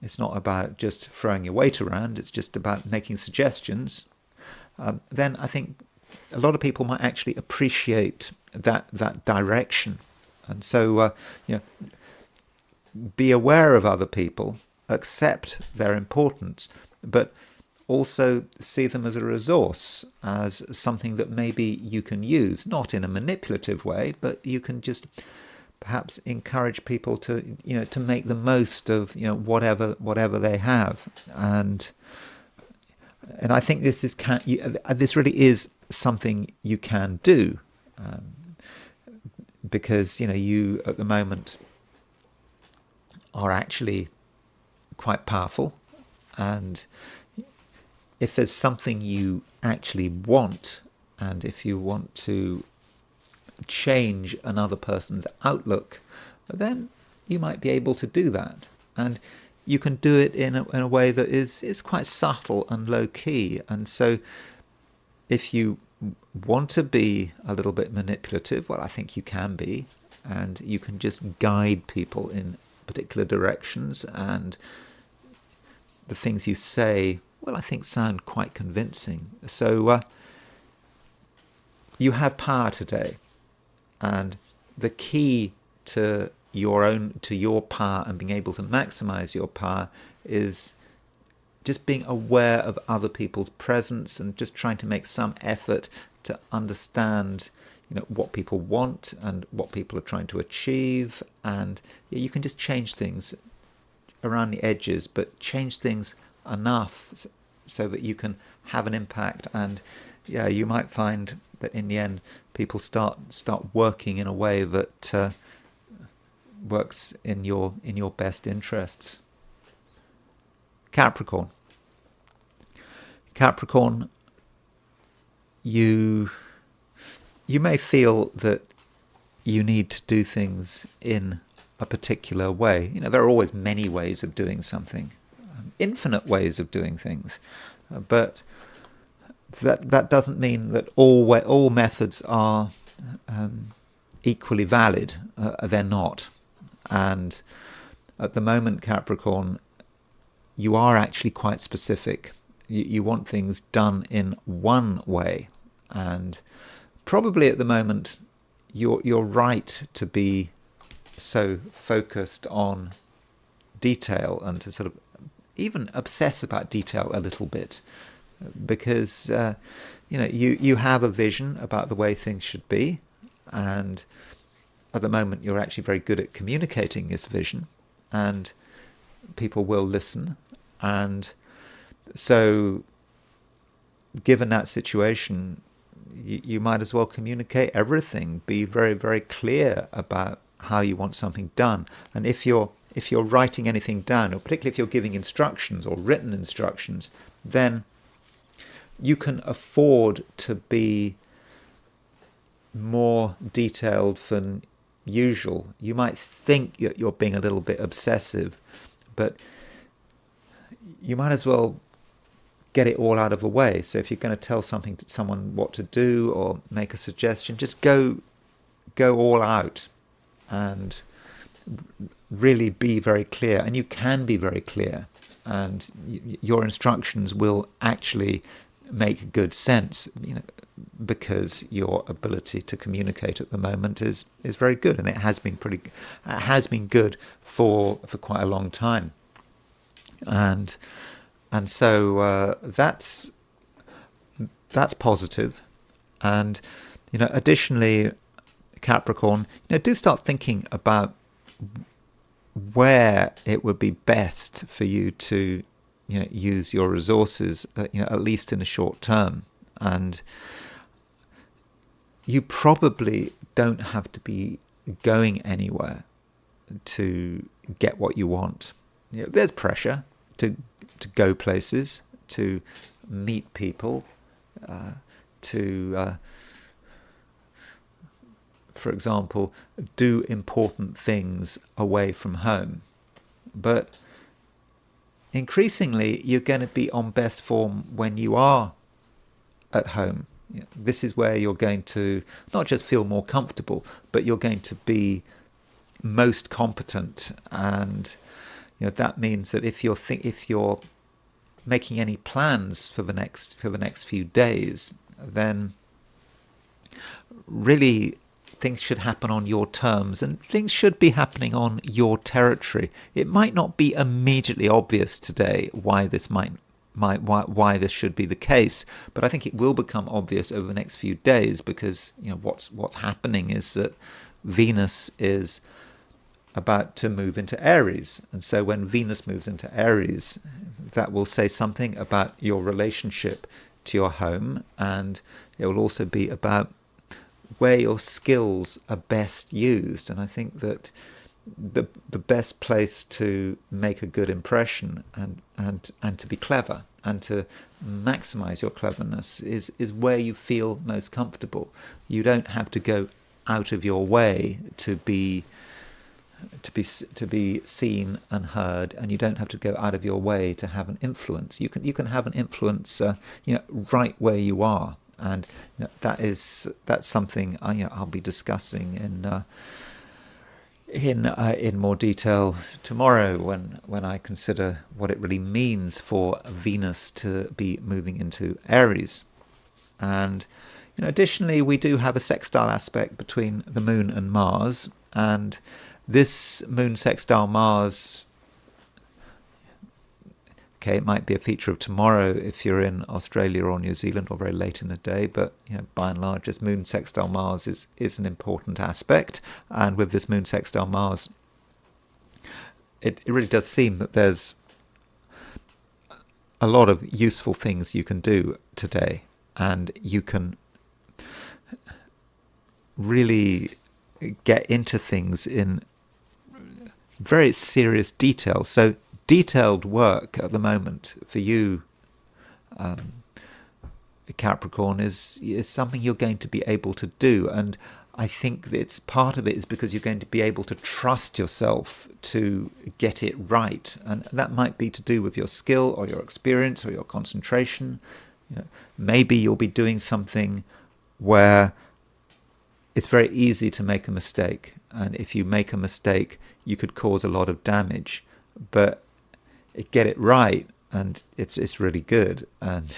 it's not about just throwing your weight around, it's just about making suggestions, then I think a lot of people might actually appreciate that direction. And so be aware of other people, accept their importance, but also see them as a resource, as something that maybe you can use, not in a manipulative way, but you can just perhaps encourage people to to make the most of whatever they have. And I think this really is something you can do, because you at the moment are actually quite powerful, and if there's something you actually want, and if you want to change another person's outlook, then you might be able to do that. And you can do it in a way that is quite subtle and low key. And so if you want to be a little bit manipulative, well, I think you can be, and you can just guide people in particular directions, and the things you say, well, I think sound quite convincing. So you have power today, and the key to your power and being able to maximize your power is just being aware of other people's presence and just trying to make some effort to understand what people want and what people are trying to achieve. And you can just change things around the edges, but change things enough so that you can have an impact. And you might find that in the end people start working in a way that works in your best interests. Capricorn, you may feel that you need to do things in a particular way. There are always many ways of doing something, infinite ways of doing things, but that doesn't mean that all methods are equally valid. They're not. And at the moment, Capricorn, you are actually quite specific. You want things done in one way, and probably at the moment you're right to be so focused on detail and to sort of even obsess about detail a little bit, because you have a vision about the way things should be, and at the moment you're actually very good at communicating this vision, and people will listen. And so given that situation, you might as well communicate everything, be very, very clear about how you want something done. And if you're writing anything down, or particularly if you're giving instructions or written instructions, then you can afford to be more detailed than usual. You might think you're being a little bit obsessive, but you might as well get it all out of the way. So if you're going to tell someone what to do or make a suggestion, just go all out and really be very clear. And you can be very clear, and your instructions will actually make good sense, because your ability to communicate at the moment is very good, and it has been good for quite a long time. And so that's positive. And additionally, Capricorn, do start thinking about where it would be best for you to use your resources, at least in the short term. And you probably don't have to be going anywhere to get what you want. There's pressure to go places, to meet people, to, for example, do important things away from home. But increasingly, you're going to be on best form when you are at home. This is where you're going to not just feel more comfortable, but you're going to be most competent. And that means that if you're making any plans for the next few days, then really things should happen on your terms, and things should be happening on your territory. It might not be immediately obvious today why this why this should be the case, but I think it will become obvious over the next few days, because what's happening is that Venus is about to move into Aries, and so when Venus moves into Aries, that will say something about your relationship to your home, and it will also be about where your skills are best used. And I think that the best place to make a good impression and to be clever and to maximize your cleverness is where you feel most comfortable. You don't have to go out of your way to be seen and heard, and you don't have to go out of your way to have an influence. You can have an influence, right where you are, and that's something I'll be discussing in more detail tomorrow when I consider what it really means for Venus to be moving into Aries. And additionally, we do have a sextile aspect between the Moon and Mars, and this Moon sextile Mars, it might be a feature of tomorrow if you're in Australia or New Zealand, or very late in the day, but by and large, this Moon sextile Mars is an important aspect. And with this Moon sextile Mars, it really does seem that there's a lot of useful things you can do today, and you can really get into things in very serious detail. So detailed work at the moment for you, Capricorn, is something you're going to be able to do. And I think it's part of it is because you're going to be able to trust yourself to get it right. And that might be to do with your skill or your experience or your concentration. Maybe you'll be doing something where it's very easy to make a mistake, and if you make a mistake, you could cause a lot of damage. But get it right, and it's really good. And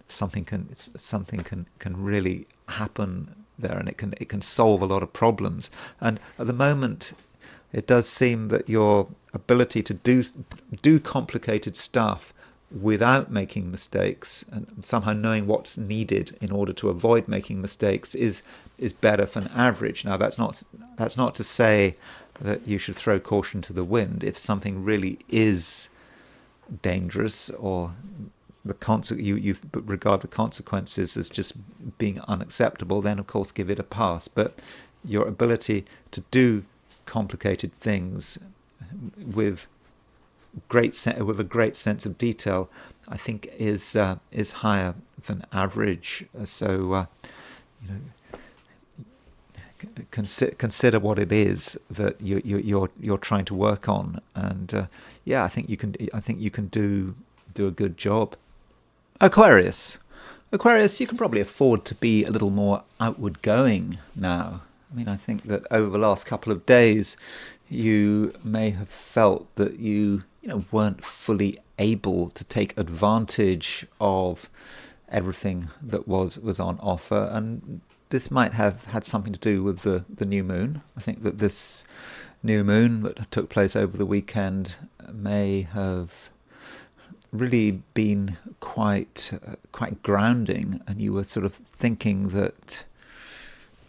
something can really happen there, and it can solve a lot of problems. And at the moment, it does seem that your ability to do complicated stuff without making mistakes and somehow knowing what's needed in order to avoid making mistakes is better than average. Now that's not to say that you should throw caution to the wind. If something really is dangerous, or you regard the consequences as just being unacceptable, then of course give it a pass. But your ability to do complicated things with a great sense of detail, I think is higher than average. So consider what it is that you're trying to work on, and I think you can do a good job. Aquarius, you can probably afford to be a little more outward going now. I mean, I think that over the last couple of days, you may have felt that you weren't fully able to take advantage of everything that was on offer, and this might have had something to do with the new moon. I think that this new moon that took place over the weekend may have really been quite grounding, and you were sort of thinking that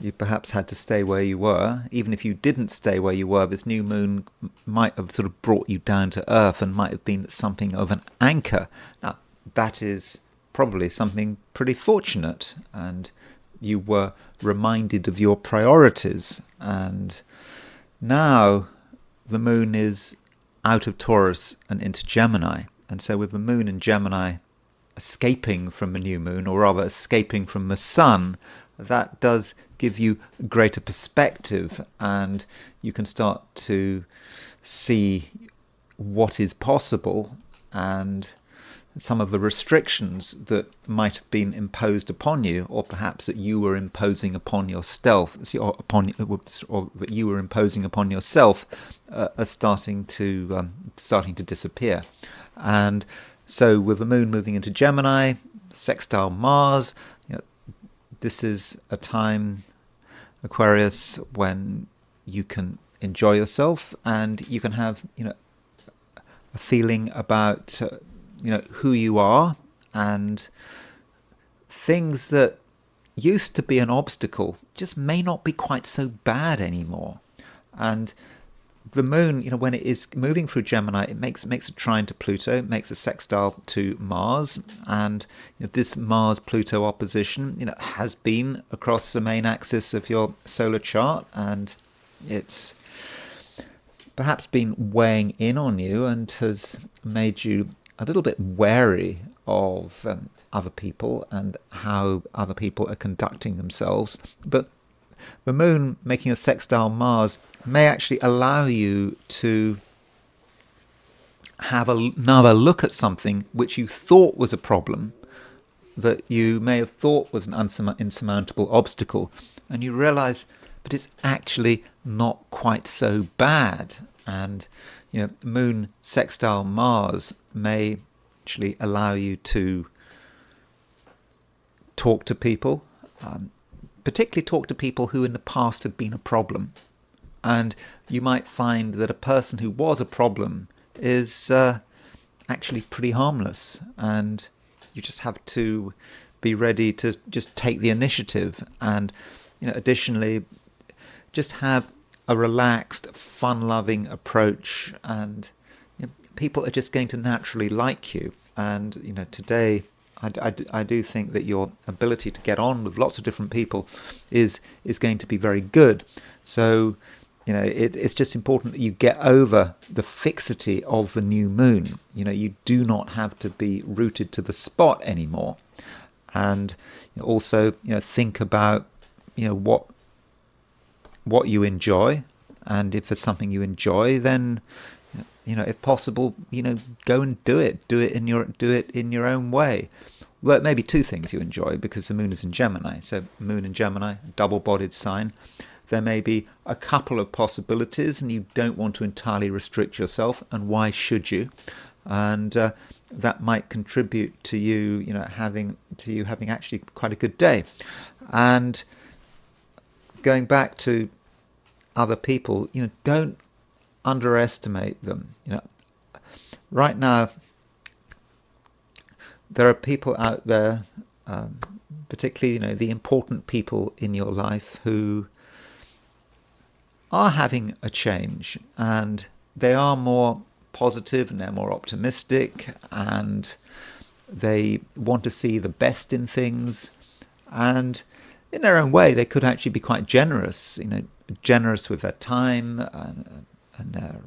you perhaps had to stay where you were. Even if you didn't stay where you were, this new moon might have sort of brought you down to earth and might have been something of an anchor. Now, that is probably something pretty fortunate, and you were reminded of your priorities. And now the moon is out of Taurus and into Gemini. And so with the moon in Gemini escaping from the new moon, or rather escaping from the sun, that does give you greater perspective, and you can start to see what is possible and some of the restrictions that might have been imposed upon you, or perhaps that you were imposing upon yourself, or that you were imposing upon yourself, are starting to disappear. And so with the moon moving into Gemini, sextile Mars, this is a time, Aquarius, when you can enjoy yourself, and you can have a feeling about who you are, and things that used to be an obstacle just may not be quite so bad anymore. And the moon, when it is moving through Gemini, it makes a trine to Pluto, it makes a sextile to Mars, and this Mars-Pluto opposition, has been across the main axis of your solar chart, and it's perhaps been weighing in on you and has made you a little bit wary of other people and how other people are conducting themselves. But the moon making a sextile Mars may actually allow you to have another look at something which you thought was a problem, that you may have thought was an insurmountable obstacle, and you realize that it's actually not quite so bad. And moon sextile Mars may actually allow you to talk to people, particularly talk to people who in the past have been a problem. And you might find that a person who was a problem is actually pretty harmless, and you just have to be ready to just take the initiative. And additionally, just have a relaxed, fun-loving approach, and people are just going to naturally like you. And today, I do think that your ability to get on with lots of different people is going to be very good. So it's just important that you get over the fixity of the new moon. You do not have to be rooted to the spot anymore. And also think about what you enjoy, and if there's something you enjoy, then if possible, go and do it in your own way. Well, it may be two things you enjoy, because the moon is in Gemini. So moon in Gemini, double-bodied sign. There may be a couple of possibilities, and you don't want to entirely restrict yourself, and why should you? And that might contribute to you, having actually quite a good day. And going back to other people, don't underestimate them. Right now there are people out there, particularly the important people in your life, who are having a change, and they are more positive and they're more optimistic, and they want to see the best in things, and in their own way they could actually be quite generous, generous with their time and their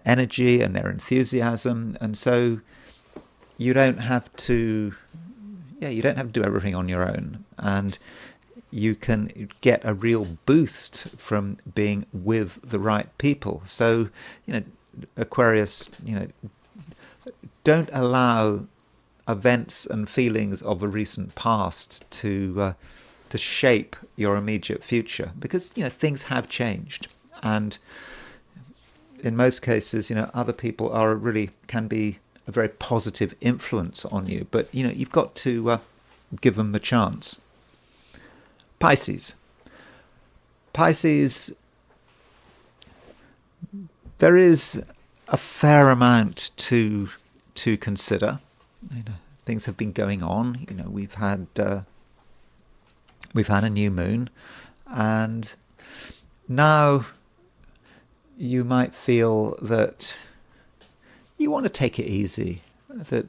energy and their enthusiasm. And so you don't have to do everything on your own, and you can get a real boost from being with the right people. So, Aquarius, don't allow events and feelings of a recent past to shape your immediate future, because things have changed, and in most cases, other people can be a very positive influence on you, but you've got to give them the chance. Pisces, there is a fair amount to consider. Things have been going on. We've had a new moon, and now you might feel that you want to take it easy, that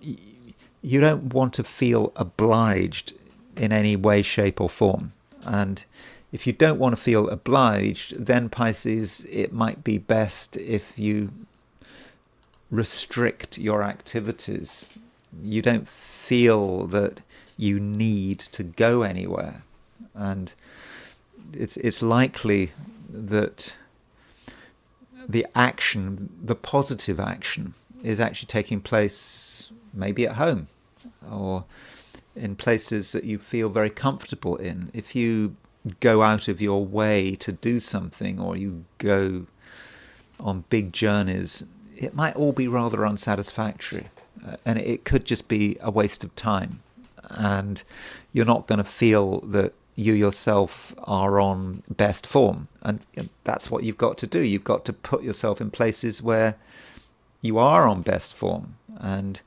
you don't want to feel obliged in any way, shape or form. And if you don't want to feel obliged, then Pisces, it might be best if you restrict your activities. You don't feel that you need to go anywhere, and it's likely that the positive action, is actually taking place maybe at home or in places that you feel very comfortable in. If you go out of your way to do something, or you go on big journeys, it might all be rather unsatisfactory, and it could just be a waste of time, and you're not going to feel that you yourself are on best form. And that's what you've got to do. You've got to put yourself in places where you are on best form, and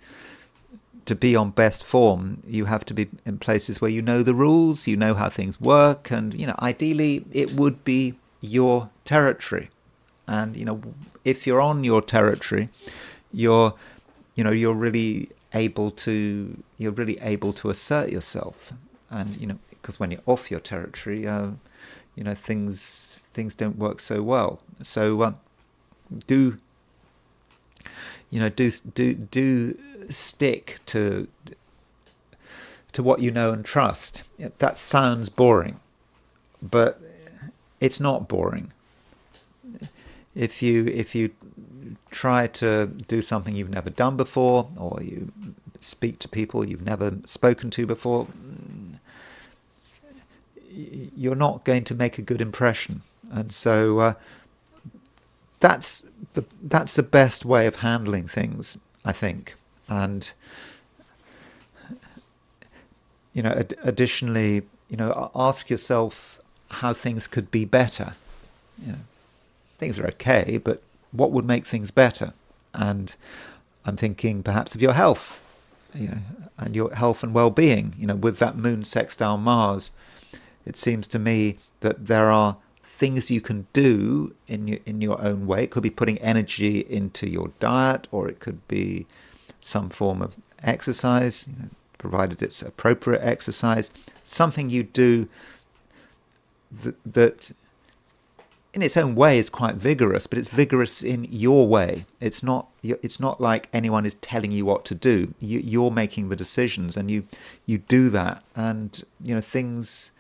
to be on best form, you have to be in places where you know the rules, you know how things work, and ideally it would be your territory. And if you're on your territory, you're really able to assert yourself. And because when you're off your territory, things don't work so well. So do stick to what you know and trust. That sounds boring, but it's not boring. If you try to do something you've never done before, or you speak to people you've never spoken to before, you're not going to make a good impression. And so that's the best way of handling things, I think. And additionally, ask yourself how things could be better. Things are okay, but what would make things better? And I'm thinking perhaps of your health, and your health and well-being. With that moon sextile Mars, it seems to me that there are things you can do in your own way. It could be putting energy into your diet, or it could be some form of exercise, provided it's appropriate exercise. Something you do that in its own way is quite vigorous, but it's vigorous in your way. It's not like anyone is telling you what to do. You're making the decisions, and you do that, and things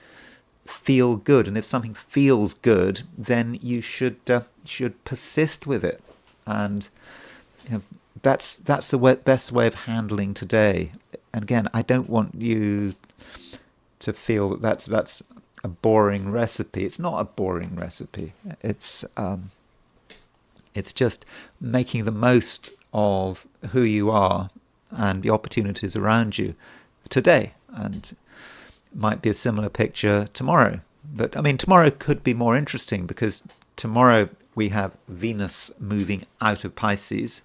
feel good. And if something feels good, then you should persist with it. And that's the best way of handling today. And again, I don't want you to feel that that's a boring recipe. It's not a boring recipe. It's just making the most of who you are and the opportunities around you today. And it might be a similar picture tomorrow. But tomorrow could be more interesting, because tomorrow we have Venus moving out of Pisces.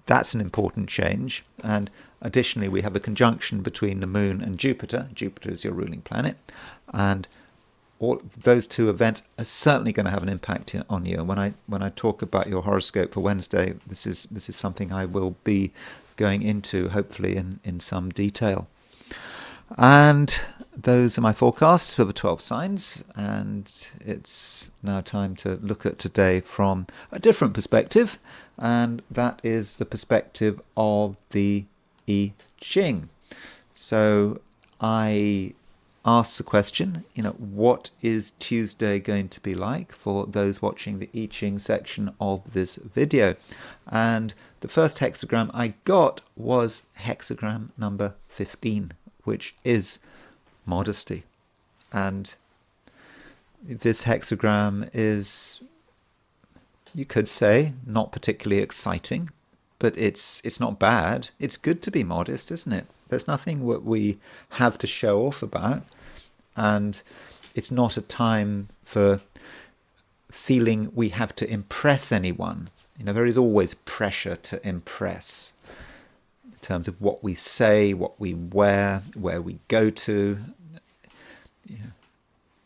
That's an important change. And additionally, we have a conjunction between the moon and Jupiter. Jupiter is your ruling planet. And all those two events are certainly going to have an impact on you. And when I talk about your horoscope for Wednesday, this is something I will be going into, hopefully in some detail. And those are my forecasts for the 12 signs, and it's now time to look at today from a different perspective, and that is the perspective of the I Ching. So I asked the question, what is Tuesday going to be like for those watching the I Ching section of this video? And the first hexagram I got was hexagram number 15, which is modesty. And this hexagram is, you could say, not particularly exciting, but it's not bad. It's good to be modest, isn't it? There's nothing what we have to show off about, and it's not a time for feeling we have to impress anyone. There is always pressure to impress in terms of what we say, what we wear, where we go to.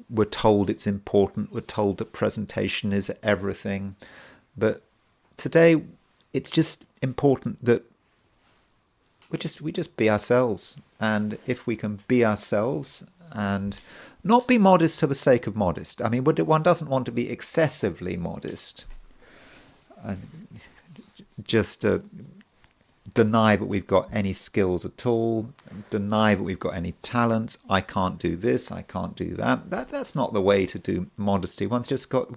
We're told it's important. We're told that presentation is everything. But today, it's just important that we just be ourselves. And if we can be ourselves and not be modest for the sake of modest. I mean, one doesn't want to be excessively modest. And just deny that we've got any skills at all, deny that we've got any talents. I can't do this, I can't do that. That's not the way to do modesty. One's just got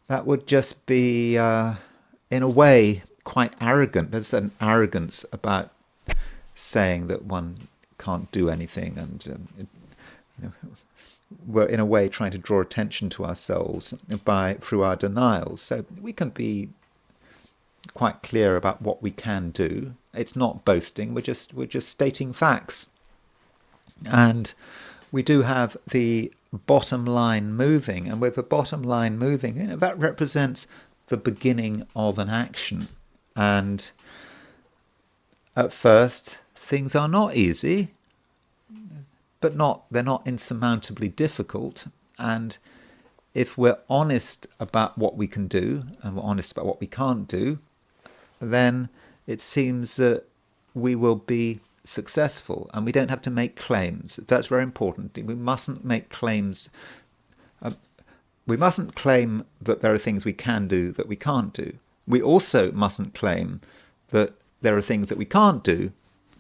that would just be, in a way, quite arrogant. There's an arrogance about saying that one can't do anything, and we're in a way trying to draw attention to ourselves through our denials. So we can be quite clear about what we can do. It's not boasting. We're just stating facts. And we do have the bottom line moving, and with the bottom line moving, that represents the beginning of an action. And at first, things are not easy, but they're not insurmountably difficult. And if we're honest about what we can do and we're honest about what we can't do, then it seems that we will be successful, and we don't have to make claims. That's very important. We mustn't make claims. We mustn't claim that there are things we can do that we can't do. We also mustn't claim that there are things that we can't do,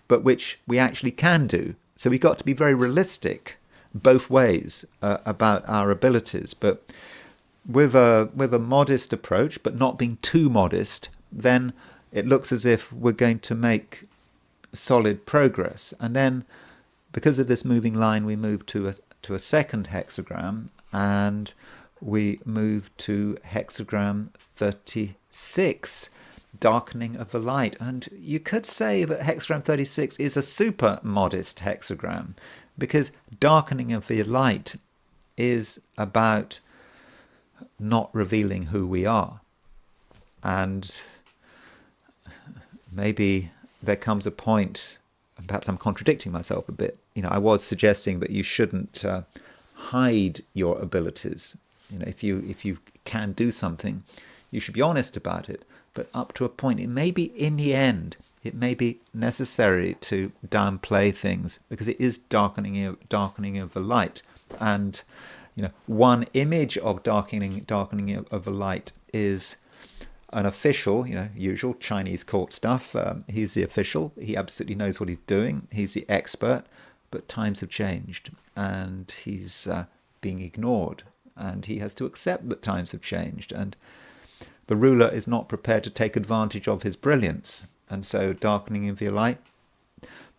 but which we actually can do. So we've got to be very realistic both ways about our abilities. But with a modest approach, but not being too modest, then it looks as if we're going to make solid progress. And then, because of this moving line, we move to a second hexagram, and we move to hexagram 36, darkening of the light. And you could say that hexagram 36 is a super modest hexagram, because darkening of the light is about not revealing who we are. And maybe there comes a point, and perhaps I'm contradicting myself a bit. I was suggesting that you shouldn't hide your abilities. If you can do something, you should be honest about it. But up to a point, it may be in the end, it may be necessary to downplay things, because it is darkening of the light. And one image of darkening of the light is an official, usual Chinese court stuff. He's the official. He absolutely knows what he's doing. He's the expert. But times have changed, and he's being ignored. And he has to accept that times have changed. And the ruler is not prepared to take advantage of his brilliance. And so darkening of your light,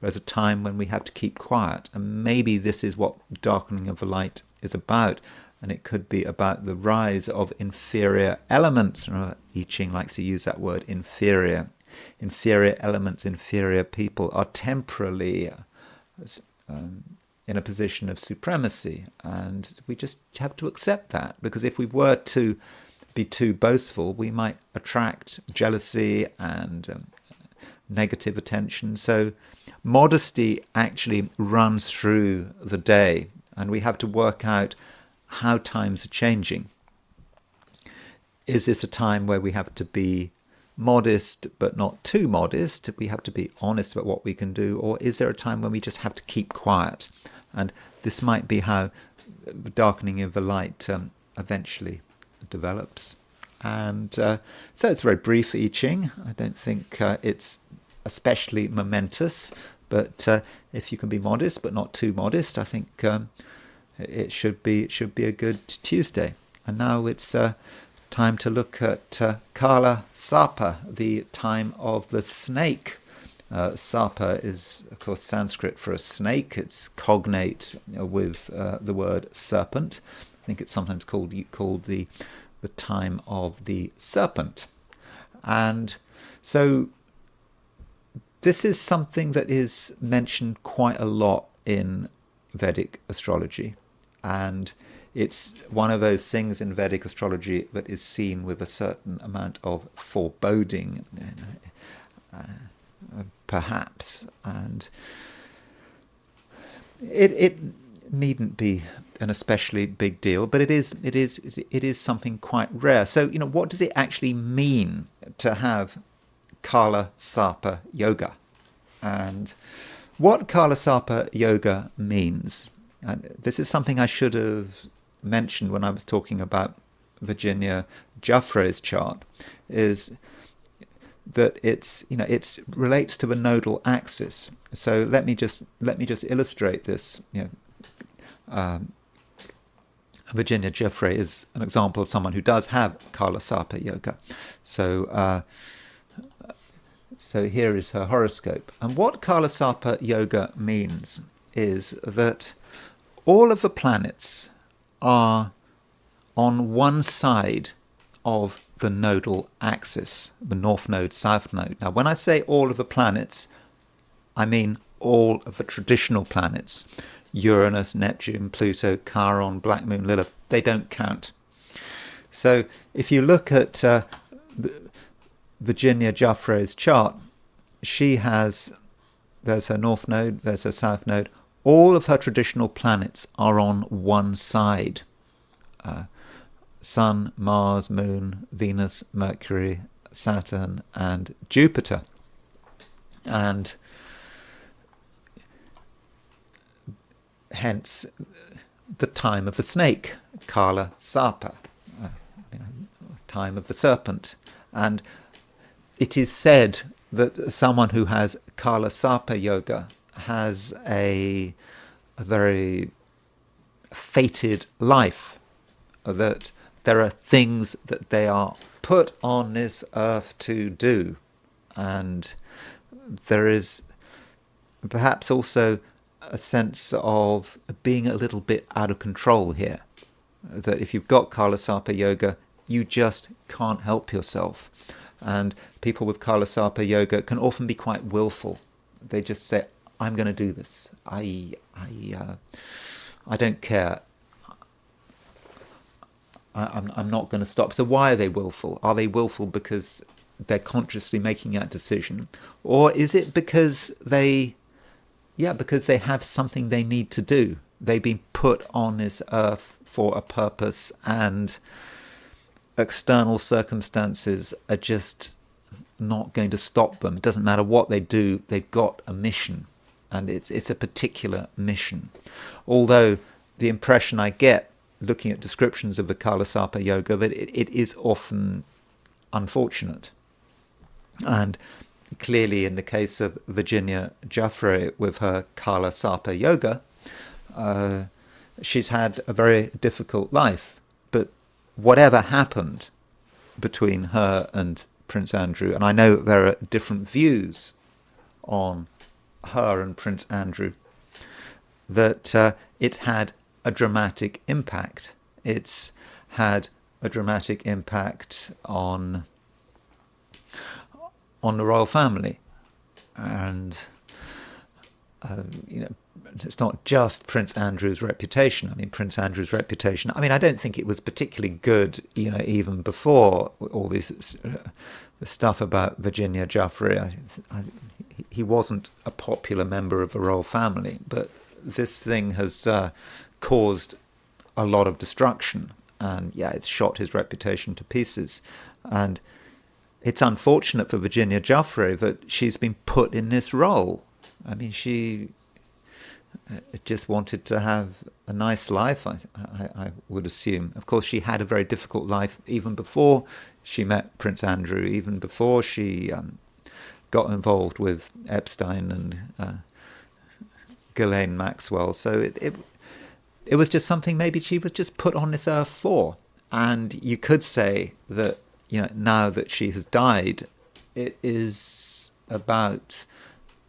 there's a time when we have to keep quiet. And maybe this is what darkening of the light is about. And it could be about the rise of inferior elements. I Ching likes to use that word, inferior. Inferior elements, inferior people are temporarily in a position of supremacy, and we just have to accept that, because if we were to be too boastful, we might attract jealousy and negative attention. So modesty actually runs through the day, and we have to work out how times are changing. Is this a time where we have to be modest but not too modest? We have to be honest about what we can do, or is there a time when we just have to keep quiet? And this might be how the darkening of the light eventually develops. And so it's a very brief I Ching. I don't think it's especially momentous, but if you can be modest but not too modest, I think it should be a good Tuesday. And now it's time to look at Kala Sarpa, the time of the snake. Sarpa is, of course, Sanskrit for a snake. It's cognate with the word serpent. I think it's sometimes called the time of the serpent. And so this is something that is mentioned quite a lot in Vedic astrology. And it's one of those things in Vedic astrology that is seen with a certain amount of foreboding, perhaps. And it needn't be an especially big deal, but it is something quite rare. So, what does it actually mean to have Kala Sarpa Yoga? And what Kala Sarpa Yoga means, and this is something I should have mentioned when I was talking about Virginia Giuffre's chart, is that it relates to the nodal axis. So let me just illustrate this. Virginia Giuffre is an example of someone who does have Kala Sarpa Yoga. So here is her horoscope. And what Kala Sarpa Yoga means is that all of the planets are on one side of the nodal axis, the north node, south node. Now, when I say all of the planets, I mean all of the traditional planets. Uranus, Neptune, Pluto, Chiron, Black Moon, Lilith, they don't count. So if you look at Virginia Giuffre's chart, there's her north node, there's her south node. All of her traditional planets are on one side. Sun, Mars, Moon, Venus, Mercury, Saturn, and Jupiter. And hence the time of the snake, Kala Sarpa, time of the serpent. And it is said that someone who has Kala Sarpa Yoga has a very fated life, that there are things that they are put on this earth to do. And there is perhaps also a sense of being a little bit out of control here, that if you've got Kala Sarpa Yoga, you just can't help yourself. And people with Kala Sarpa Yoga can often be quite willful. They just say, I'm going to do this. I don't care. I'm not going to stop. So why are they willful? Are they willful because they're consciously making that decision? Or is it because they have something they need to do? They've been put on this earth for a purpose, and external circumstances are just not going to stop them. It doesn't matter what they do, they've got a mission, and it's a particular mission. Although the impression I get looking at descriptions of the Kala Sarpa Yoga, that it is often unfortunate. And clearly in the case of Virginia Giuffre with her Kala Sarpa Yoga, she's had a very difficult life. But whatever happened between her and Prince Andrew, and I know there are different views on her and Prince Andrew, that it's had a dramatic impact. It's had a dramatic impact on the royal family, and just Prince Andrew's reputation. I mean, Prince Andrew's reputation. I mean, I don't think it was particularly good, even before all this the stuff about Virginia Giuffre. He wasn't a popular member of the royal family, but this thing has caused a lot of destruction, and it's shot his reputation to pieces. And it's unfortunate for Virginia Giuffre that she's been put in this role. I mean, she just wanted to have a nice life, I would assume. Of course, she had a very difficult life even before she met Prince Andrew, even before she got involved with Epstein and Ghislaine Maxwell. So it was just something maybe she was just put on this earth for. And you could say that, now that she has died, it is about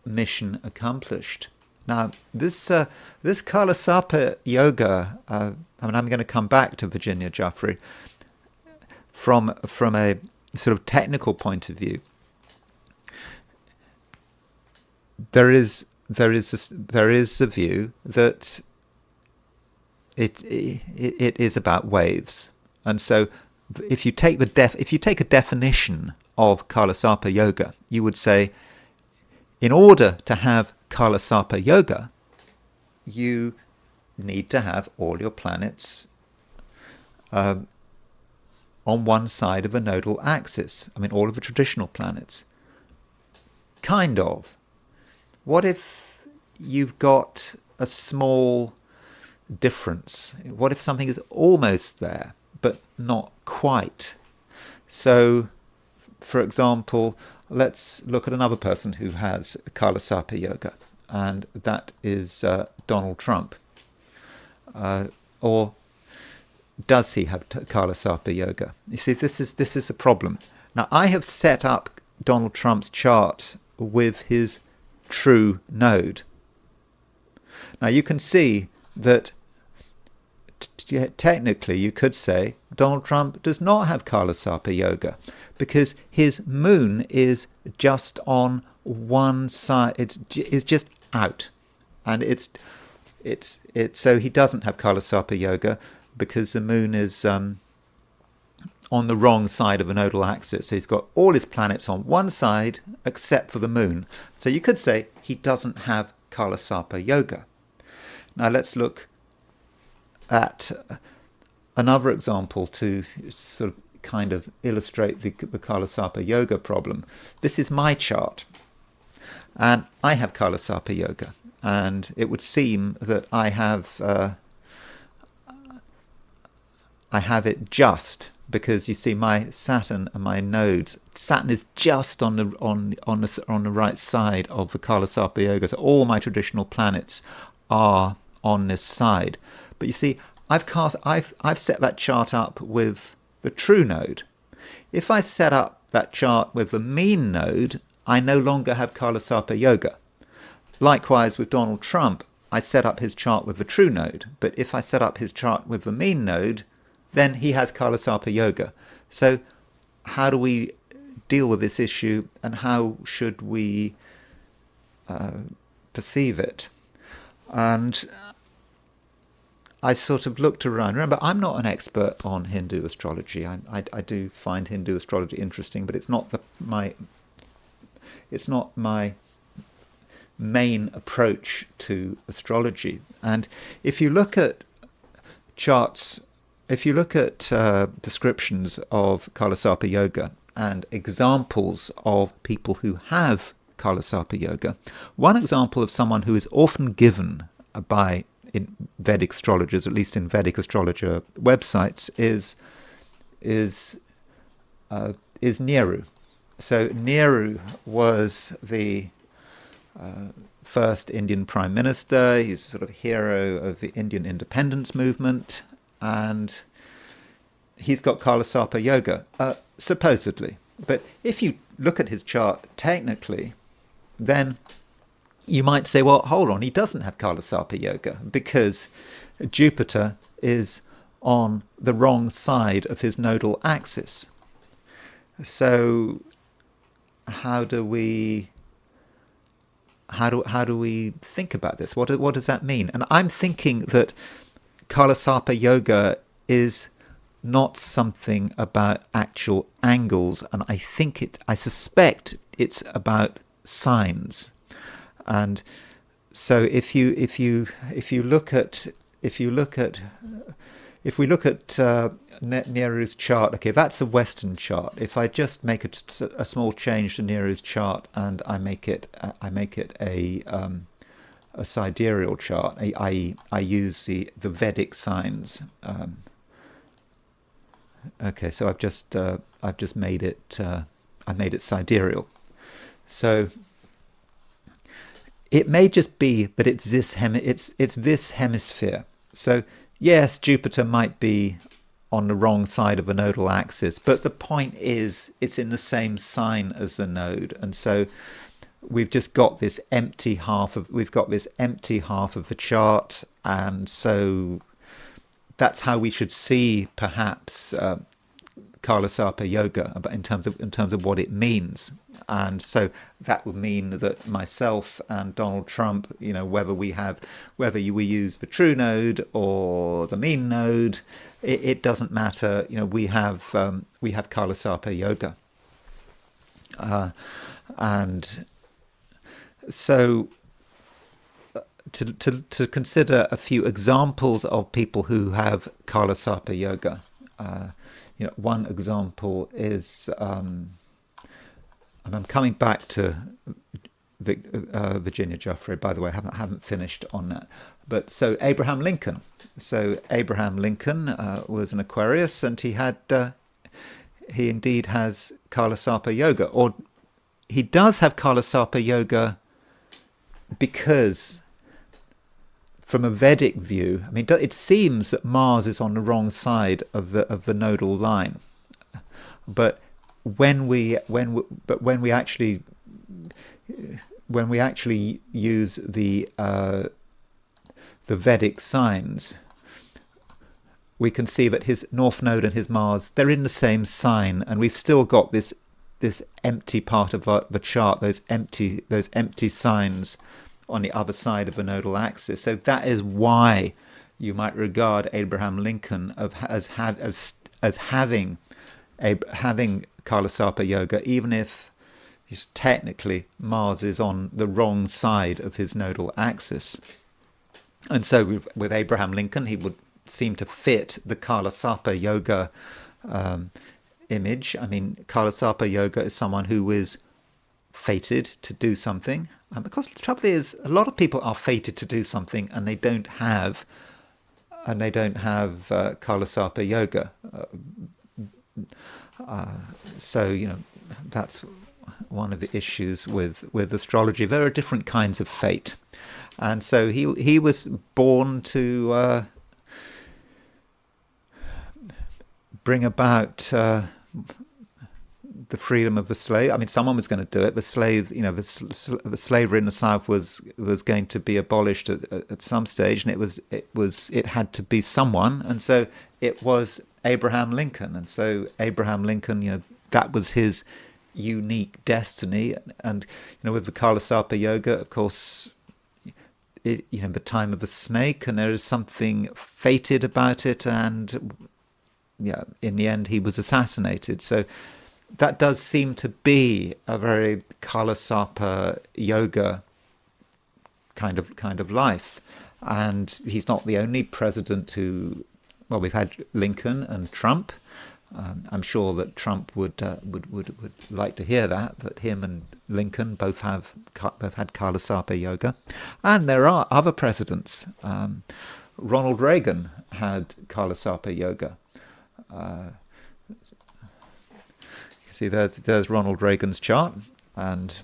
mission accomplished. Now, this Kala Sarpa Yoga, I'm going to come back to Virginia Giuffre from a sort of technical point of view. There is a view that it is about waves, and so if you take a definition of Kala Sarpa Yoga, you would say, in order to have Kala Sarpa Yoga, you need to have all your planets on one side of a nodal axis. I mean, all of the traditional planets. Kind of. What if you've got a small difference? What if something is almost there, but not quite? So, for example, let's look at another person who has Kala Sarpa Yoga, and that is Donald Trump. Or does he have Kala Sarpa Yoga? You see, this is a problem. Now, I have set up Donald Trump's chart with his true node. Now, you can see that technically you could say Donald Trump does not have Kala Sarpa Yoga, because his moon is just on one side. It's just out, and it's so he doesn't have Kala Sarpa Yoga because the moon is on the wrong side of a nodal axis. So he's got all his planets on one side except for the moon. So you could say he doesn't have Kala Sarpa Yoga. Now let's look at another example to sort of kind of illustrate the Kala Sarpa Yoga problem. This is my chart, and I have Kala Sarpa Yoga, and it would seem that I have it just because you see my Saturn and my nodes. Saturn is just on the right side of the Kala Sarpa Yoga, so all my traditional planets are on this side. But you see, I've set that chart up with the true node. If I set up that chart with the mean node, I no longer have Kala Sarpa Yoga. Likewise with Donald Trump, I set up his chart with the true node. But if I set up his chart with the mean node, then he has Kala Sarpa Yoga. So how do we deal with this issue, and how should we perceive it? And I sort of looked around. Remember, I'm not an expert on Hindu astrology. I do find Hindu astrology interesting, but it's not my main approach to astrology. And if you look at charts, if you look at descriptions of Kala Sarpa Yoga and examples of people who have Kala Sarpa Yoga, one example of someone who is often given by in Vedic astrologers, at least in Vedic astrologer websites, is Nehru. So Nehru was the first Indian Prime Minister. He's a sort of hero of the Indian independence movement, and he's got Kala Sarpa Yoga, supposedly. But if you look at his chart technically, then you might say, well, hold on, he doesn't have Kala Sarpa Yoga because Jupiter is on the wrong side of his nodal axis. So how do we how do we think about this? What does that mean? And I'm thinking that Kala Sarpa Yoga is not something about actual angles, and I suspect it's about signs. And so if we look at Neru's chart, okay, that's a Western chart. If I just make a small change to Neru's chart and I make it a sidereal chart, I use the Vedic signs. Okay, so I've just made it I made it sidereal. So it may just be that it's this hemisphere. So yes, Jupiter might be on the wrong side of a nodal axis, but the point is it's in the same sign as the node, and so we've just got this empty half of the chart, and so that's how we should see perhaps Kala Sarpa Yoga in terms of what it means. And so that would mean that myself and Donald Trump, whether we use the true node or the mean node, it doesn't matter. We have Kala Sarpa Yoga, and so to consider a few examples of people who have Kala Sarpa Yoga. One example is. And I'm coming back to Virginia Giuffre, by the way. I haven't finished on that. But so Abraham Lincoln. So Abraham Lincoln was an Aquarius, and he indeed has Kala Sarpa Yoga, or he does have Kala Sarpa Yoga because, from a Vedic view, I mean, it seems that Mars is on the wrong side of the nodal line, but when we actually use the Vedic signs, we can see that his North Node and his Mars, they're in the same sign, and we've still got this empty part of the chart, those empty signs on the other side of the nodal axis. So that is why you might regard Abraham Lincoln as having Kala Sarpa Yoga, even if technically Mars is on the wrong side of his nodal axis. And so with Abraham Lincoln, he would seem to fit the Kala Sarpa Yoga image. I mean, Kala Sarpa Yoga is someone who is fated to do something. And because the trouble is, a lot of people are fated to do something and they don't have Kala Sarpa Yoga. So that's one of the issues with astrology. There are different kinds of fate, and so he was born to bring about the freedom of the slave. I mean, someone was going to do it. The slaves, the slavery in the South was going to be abolished at some stage, and it had to be someone, and so it was Abraham Lincoln. And so Abraham Lincoln, that was his unique destiny. And with the Kala Sarpa Yoga, of course, the time of the snake, and there is something fated about it. And in the end, he was assassinated. So that does seem to be a very Kala Sarpa Yoga kind of life. And he's not the only president who. Well, we've had Lincoln and Trump. I'm sure that Trump would like to hear that him and Lincoln both had Kala Sarpa Yoga, and there are other presidents. Ronald Reagan had Kala Sarpa Yoga. You see, there's Ronald Reagan's chart, and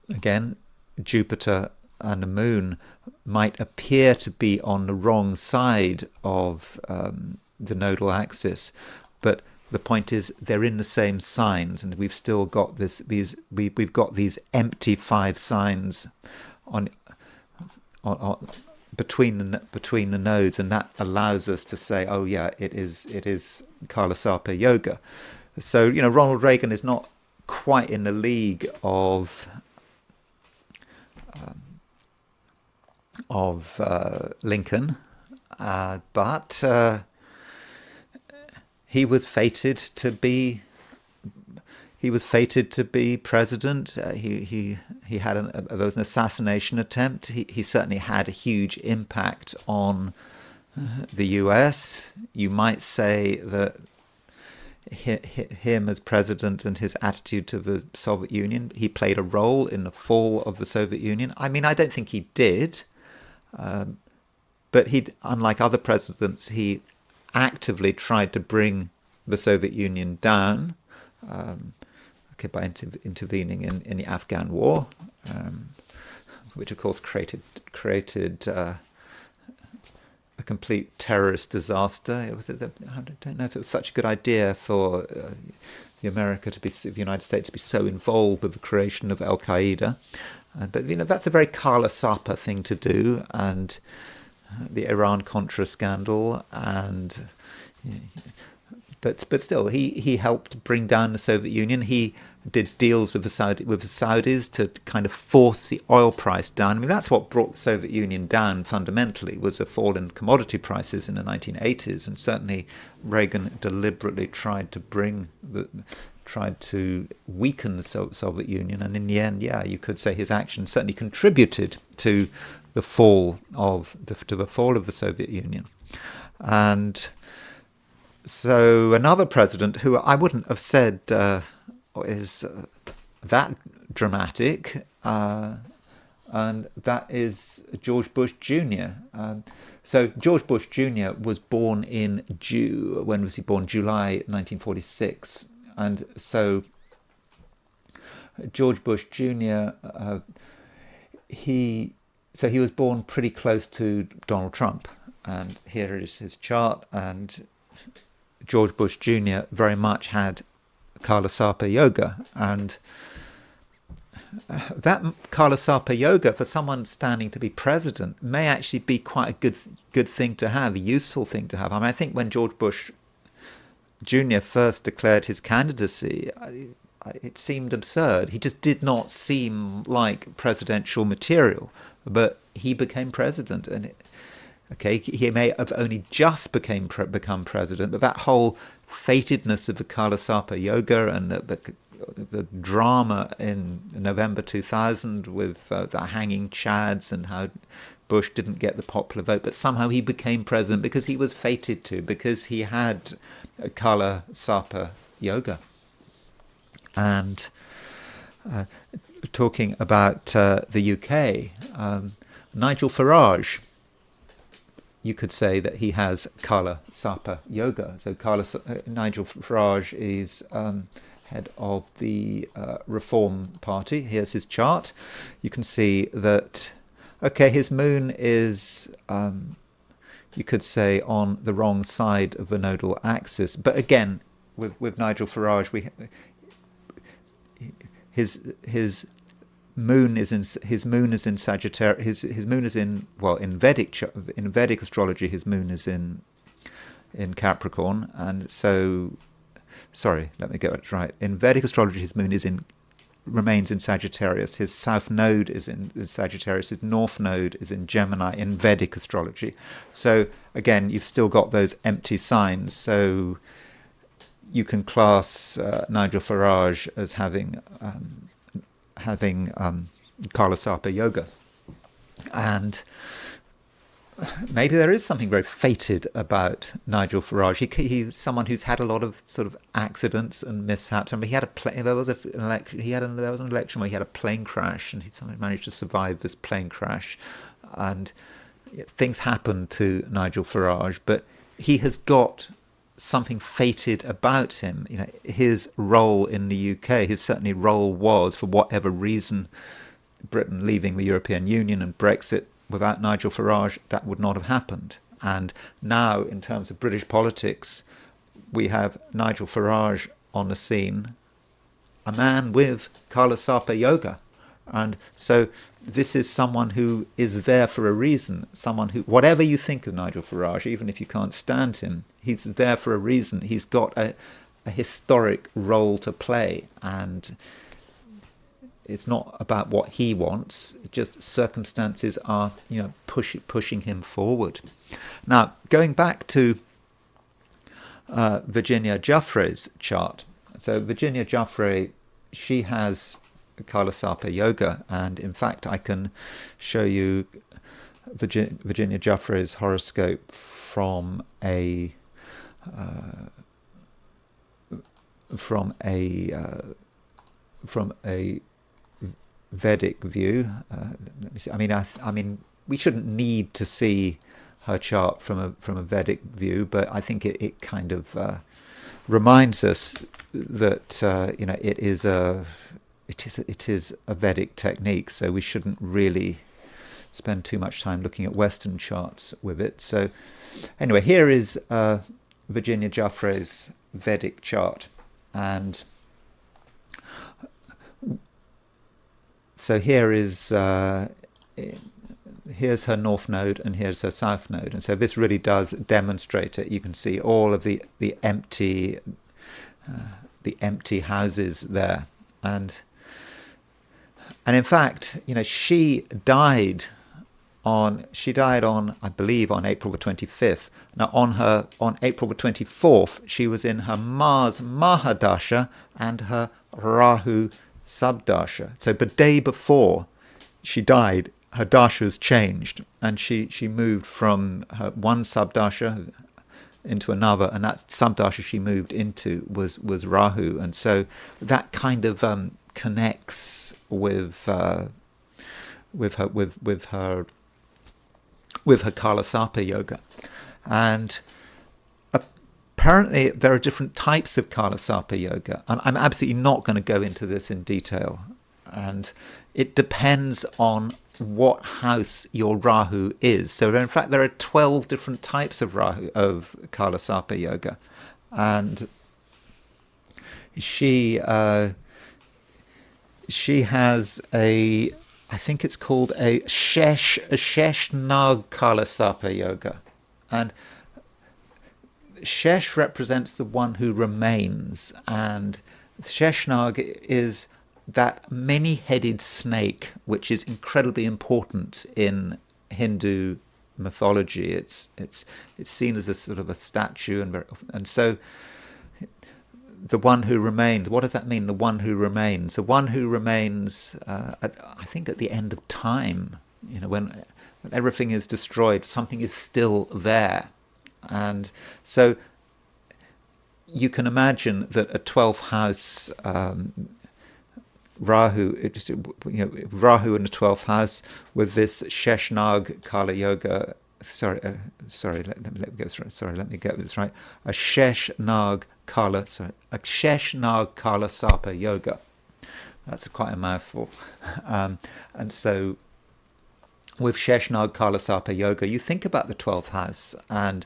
again, Jupiter and the moon might appear to be on the wrong side of the nodal axis, but the point is they're in the same signs, and we've still got we've got these empty 5 signs on between the nodes, and that allows us to say, oh yeah, it is Kala Sarpa Yoga. So Ronald Reagan is not quite in the league of Lincoln, but he was fated to be president. He had there was an assassination attempt. He certainly had a huge impact on the U.S. You might say that him as president and his attitude to the Soviet Union, he played a role in the fall of the Soviet Union. I mean, I don't think he did, but unlike other presidents, he actively tried to bring the Soviet Union down. By intervening in the Afghan war, which of course created a complete terrorist disaster. I don't know if it was such a good idea for the United States to be so involved with the creation of Al Qaeda. But that's a very Kala Sarpa thing to do, and the Iran-Contra scandal, and but still, he helped bring down the Soviet Union. He did deals with the Saudis to kind of force the oil price down. I mean, that's what brought the Soviet Union down fundamentally, was a fall in commodity prices in the 1980s. And certainly Reagan deliberately tried to weaken the Soviet Union. And in the end, you could say his actions certainly contributed to the fall of the Soviet Union. And so another president who I wouldn't have said is that dramatic, and that is George Bush Jr. So George Bush Jr. was born in when was he born? July 1946, and so George Bush Jr. He was born pretty close to Donald Trump, and here is his chart. And George Bush Jr. very much had Kala Sarpa Yoga, and that Kala Sarpa Yoga for someone standing to be president may actually be quite a good thing to have, a useful thing to have. I mean, I think when George Bush Jr. first declared his candidacy, it seemed absurd. He just did not seem like presidential material, but he became president, and he may have only just become president, but that whole fatedness of the Kala Sarpa Yoga and the drama in November 2000 with the hanging chads and how Bush didn't get the popular vote, but somehow he became president because he was fated to, because he had Kala Sarpa Yoga. And talking about the UK, Nigel Farage, you could say that he has Kala Sarpa Yoga. So Nigel Farage is head of the Reform Party. Here's his chart. You can see that, his moon is, you could say, on the wrong side of the nodal axis. But again, with Nigel Farage, his moon is in Sagittarius. His moon is in Vedic astrology. His moon is in Capricorn, and so let me get it right. In Vedic astrology, his moon remains in Sagittarius. His south node is in Sagittarius. His north node is in Gemini in Vedic astrology. So again, you've still got those empty signs. So you can class Nigel Farage as having Kala Sarpa Yoga, and maybe there is something very fated about Nigel Farage. He's someone who's had a lot of sort of accidents and mishaps. I mean, there was an election where he had a plane crash, and he somehow managed to survive this plane crash, and things happened to Nigel Farage, but he has got something fated about him. His role in the UK, his certainly role was, for whatever reason, Britain leaving the European Union and Brexit, without Nigel Farage, that would not have happened. And now, in terms of British politics, we have Nigel Farage on the scene, a man with Kala Sarpa Yoga. And so this is someone who is there for a reason, someone who, whatever you think of Nigel Farage, even if you can't stand him, he's there for a reason. He's got a historic role to play, and it's not about what he wants. Just circumstances are, pushing him forward. Now, going back to Virginia Giuffre's chart. So Virginia Giuffre, she has Kala Sarpa Yoga, and in fact, I can show you Virginia Giuffre's horoscope from a Vedic view. Let me see. I mean, we shouldn't need to see her chart from a Vedic view, but I think it kind of reminds us that it is a Vedic technique. So we shouldn't really spend too much time looking at Western charts with it. So anyway, here is Virginia Giuffre's Vedic chart, and so here is here's her north node and here's her south node, and so this really does demonstrate it. You can see all of the empty houses there, and in fact, she died on I believe on April the 25th. Now on April the 24th, she was in her Mars Mahadasha and her Rahu Subdasha. So the day before she died, her dashas changed, and she moved from her one subdasha into another, and that subdasha she moved into was Rahu, and so that kind of connects with her Kala Sarpa Yoga. And apparently there are different types of Kala Sarpa Yoga, and I'm absolutely not going to go into this in detail, and it depends on what house your Rahu is. So in fact there are 12 different types of Rahu, of Kala Sarpa Yoga, and she has I think it's called a Shesh Nag Kala Sarpa Yoga, and Shesh represents the one who remains, and Sheshnag is that many-headed snake, which is incredibly important in Hindu mythology. It's seen as a sort of a statue, and so the one who remains. What does that mean? The one who remains. The one who remains. I think at the end of time, when everything is destroyed, something is still there, and so you can imagine that a 12th house. Rahu in the 12th house with this Sheshnag Kala Yoga. Let me get this right. A Sheshnag Kala Sarpa Yoga. That's quite a mouthful. And so with Sheshnag Kala Sarpa Yoga, you think about the 12th house and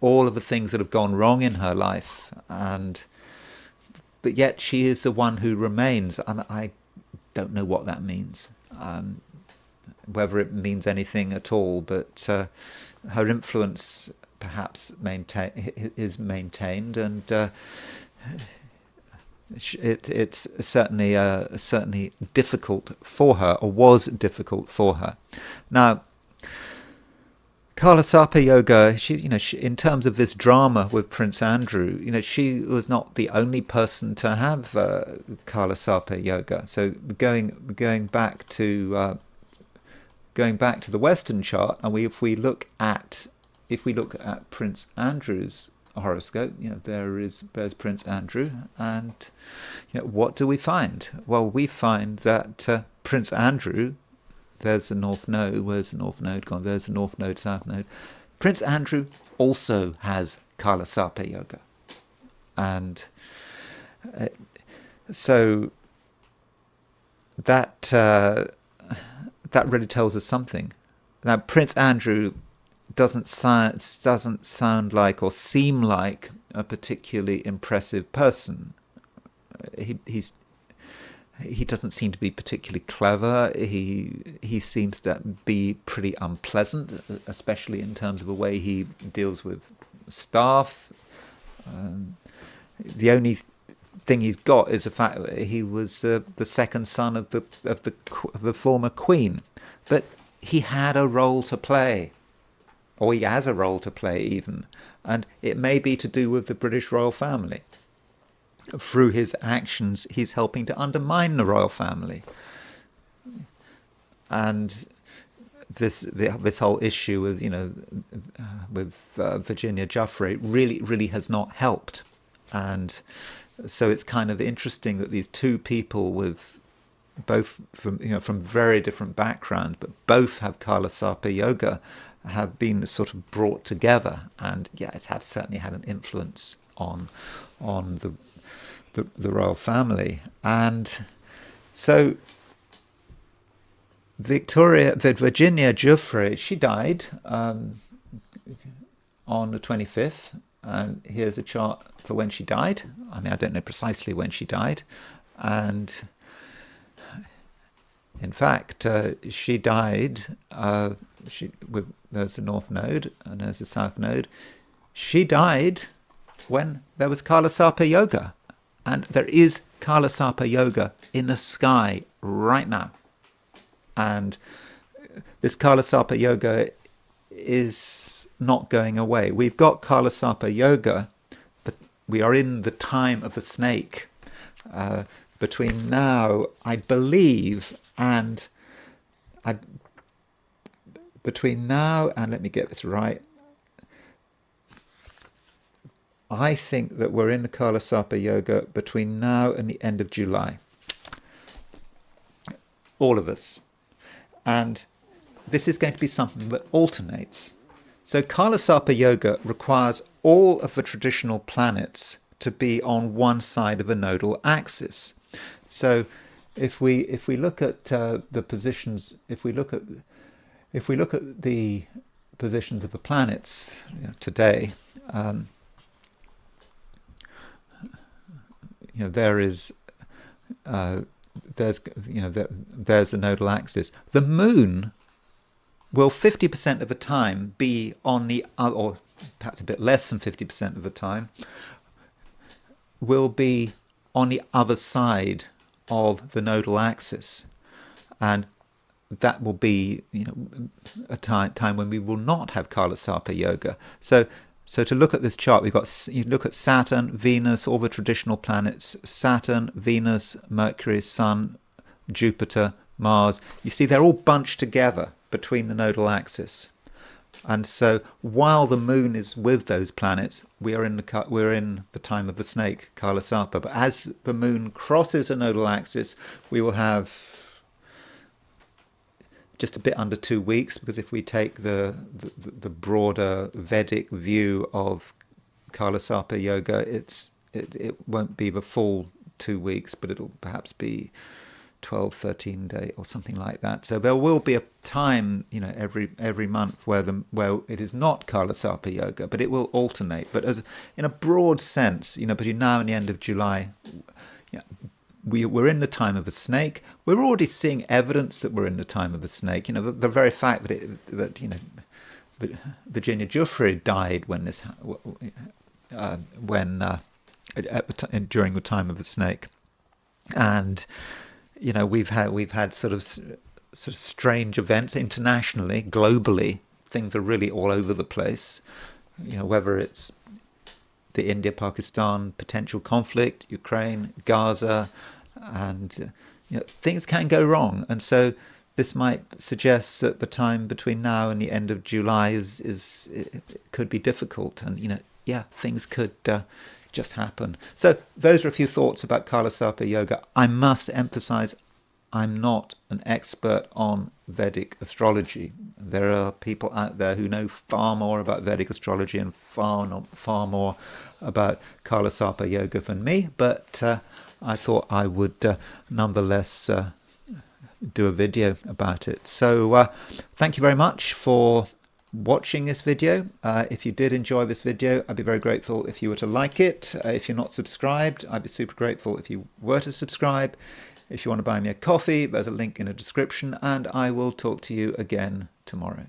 all of the things that have gone wrong in her life, but yet she is the one who remains. I don't know what that means, whether it means anything at all, but her influence perhaps is maintained, and it's certainly difficult for her, or was difficult for her. Now, Kala Sarpa Yoga, she, in terms of this drama with Prince Andrew, she was not the only person to have Kala Sarpa Yoga. So going back to the Western chart, and if we look at Prince Andrew's horoscope, there's Prince Andrew, and what do we find? Well, we find that Prince Andrew. There's the north node. Where's the north node gone? There's the north node, south node. Prince Andrew also has Kala Sarpa Yoga. And so that really tells us something. Now, Prince Andrew doesn't sound like or seem like a particularly impressive person. He doesn't seem to be particularly clever. He seems to be pretty unpleasant, especially in terms of the way he deals with staff. The only thing he's got is the fact that he was the second son of the former queen, but he had a role to play, or he has a role to play even, and it may be to do with the British royal family. Through his actions, he's helping to undermine the royal family, and this whole issue with with Virginia Giuffre really has not helped. And so it's kind of interesting that these two people with both from very different backgrounds, but both have Kala Sarpa Yoga, have been sort of brought together, and it's certainly had an influence on the royal family. And so Virginia Giuffre, she died on the 25th, and here's a chart for when she died. I mean, I don't know precisely when she died, and in fact, she died. There's the North Node and there's the South Node. She died when there was Kala Sarpa Yoga, and there is Kala Sarpa Yoga in the sky right now. And this Kala Sarpa Yoga is not going away. We've got Kala Sarpa Yoga, but we are in the time of the snake. Between now, I believe, and between now and, let me get this right, I think that we're in the Kala Sarpa Yoga between now and the end of July. All of us. And this is going to be something that alternates. So Kala Sarpa Yoga requires all of the traditional planets to be on one side of a nodal axis. So if we look at the positions, if we look at the positions of the planets today, there's a nodal axis. The moon will 50% of the time be on the, or perhaps a bit less than 50% of the time, will be on the other side of the nodal axis, and that will be a time when we will not have Kala Sarpa Yoga. So to look at this chart, you look at Saturn, Venus, all the traditional planets: Saturn, Venus, Mercury, Sun, Jupiter, Mars. You see, they're all bunched together between the nodal axis. And so while the moon is with those planets, we're in the time of the snake, Kala Sarpa. But as the moon crosses a nodal axis, we will have just a bit under 2 weeks, because if we take the broader Vedic view of Kala Sarpa Yoga, it won't be the full 2 weeks, but it'll perhaps be 12, 13 days or something like that. So there will be a time, every month where it is not Kala Sarpa Yoga, but it will alternate. But in a broad sense, between now and the end of July, we're in the time of the snake. We're already seeing evidence that we're in the time of the snake. The very fact that Virginia Giuffre died during the time of the snake, and we've had sort of strange events internationally, globally. Things are really all over the place. Whether it's the India-Pakistan potential conflict, Ukraine, Gaza, and things can go wrong. And so this might suggest that the time between now and the end of July it could be difficult, and things could just happen. So those are a few thoughts about Kala Sarpa Yoga. I must emphasize, I'm not an expert on Vedic astrology. There are people out there who know far more about Vedic astrology and far more about Kala Sarpa Yoga than me, but I thought I would nonetheless do a video about it. So thank you very much for watching this video. If you did enjoy this video, I'd be very grateful if you were to like it. If you're not subscribed, I'd be super grateful if you were to subscribe. If you want to buy me a coffee, there's a link in the description, and I will talk to you again tomorrow.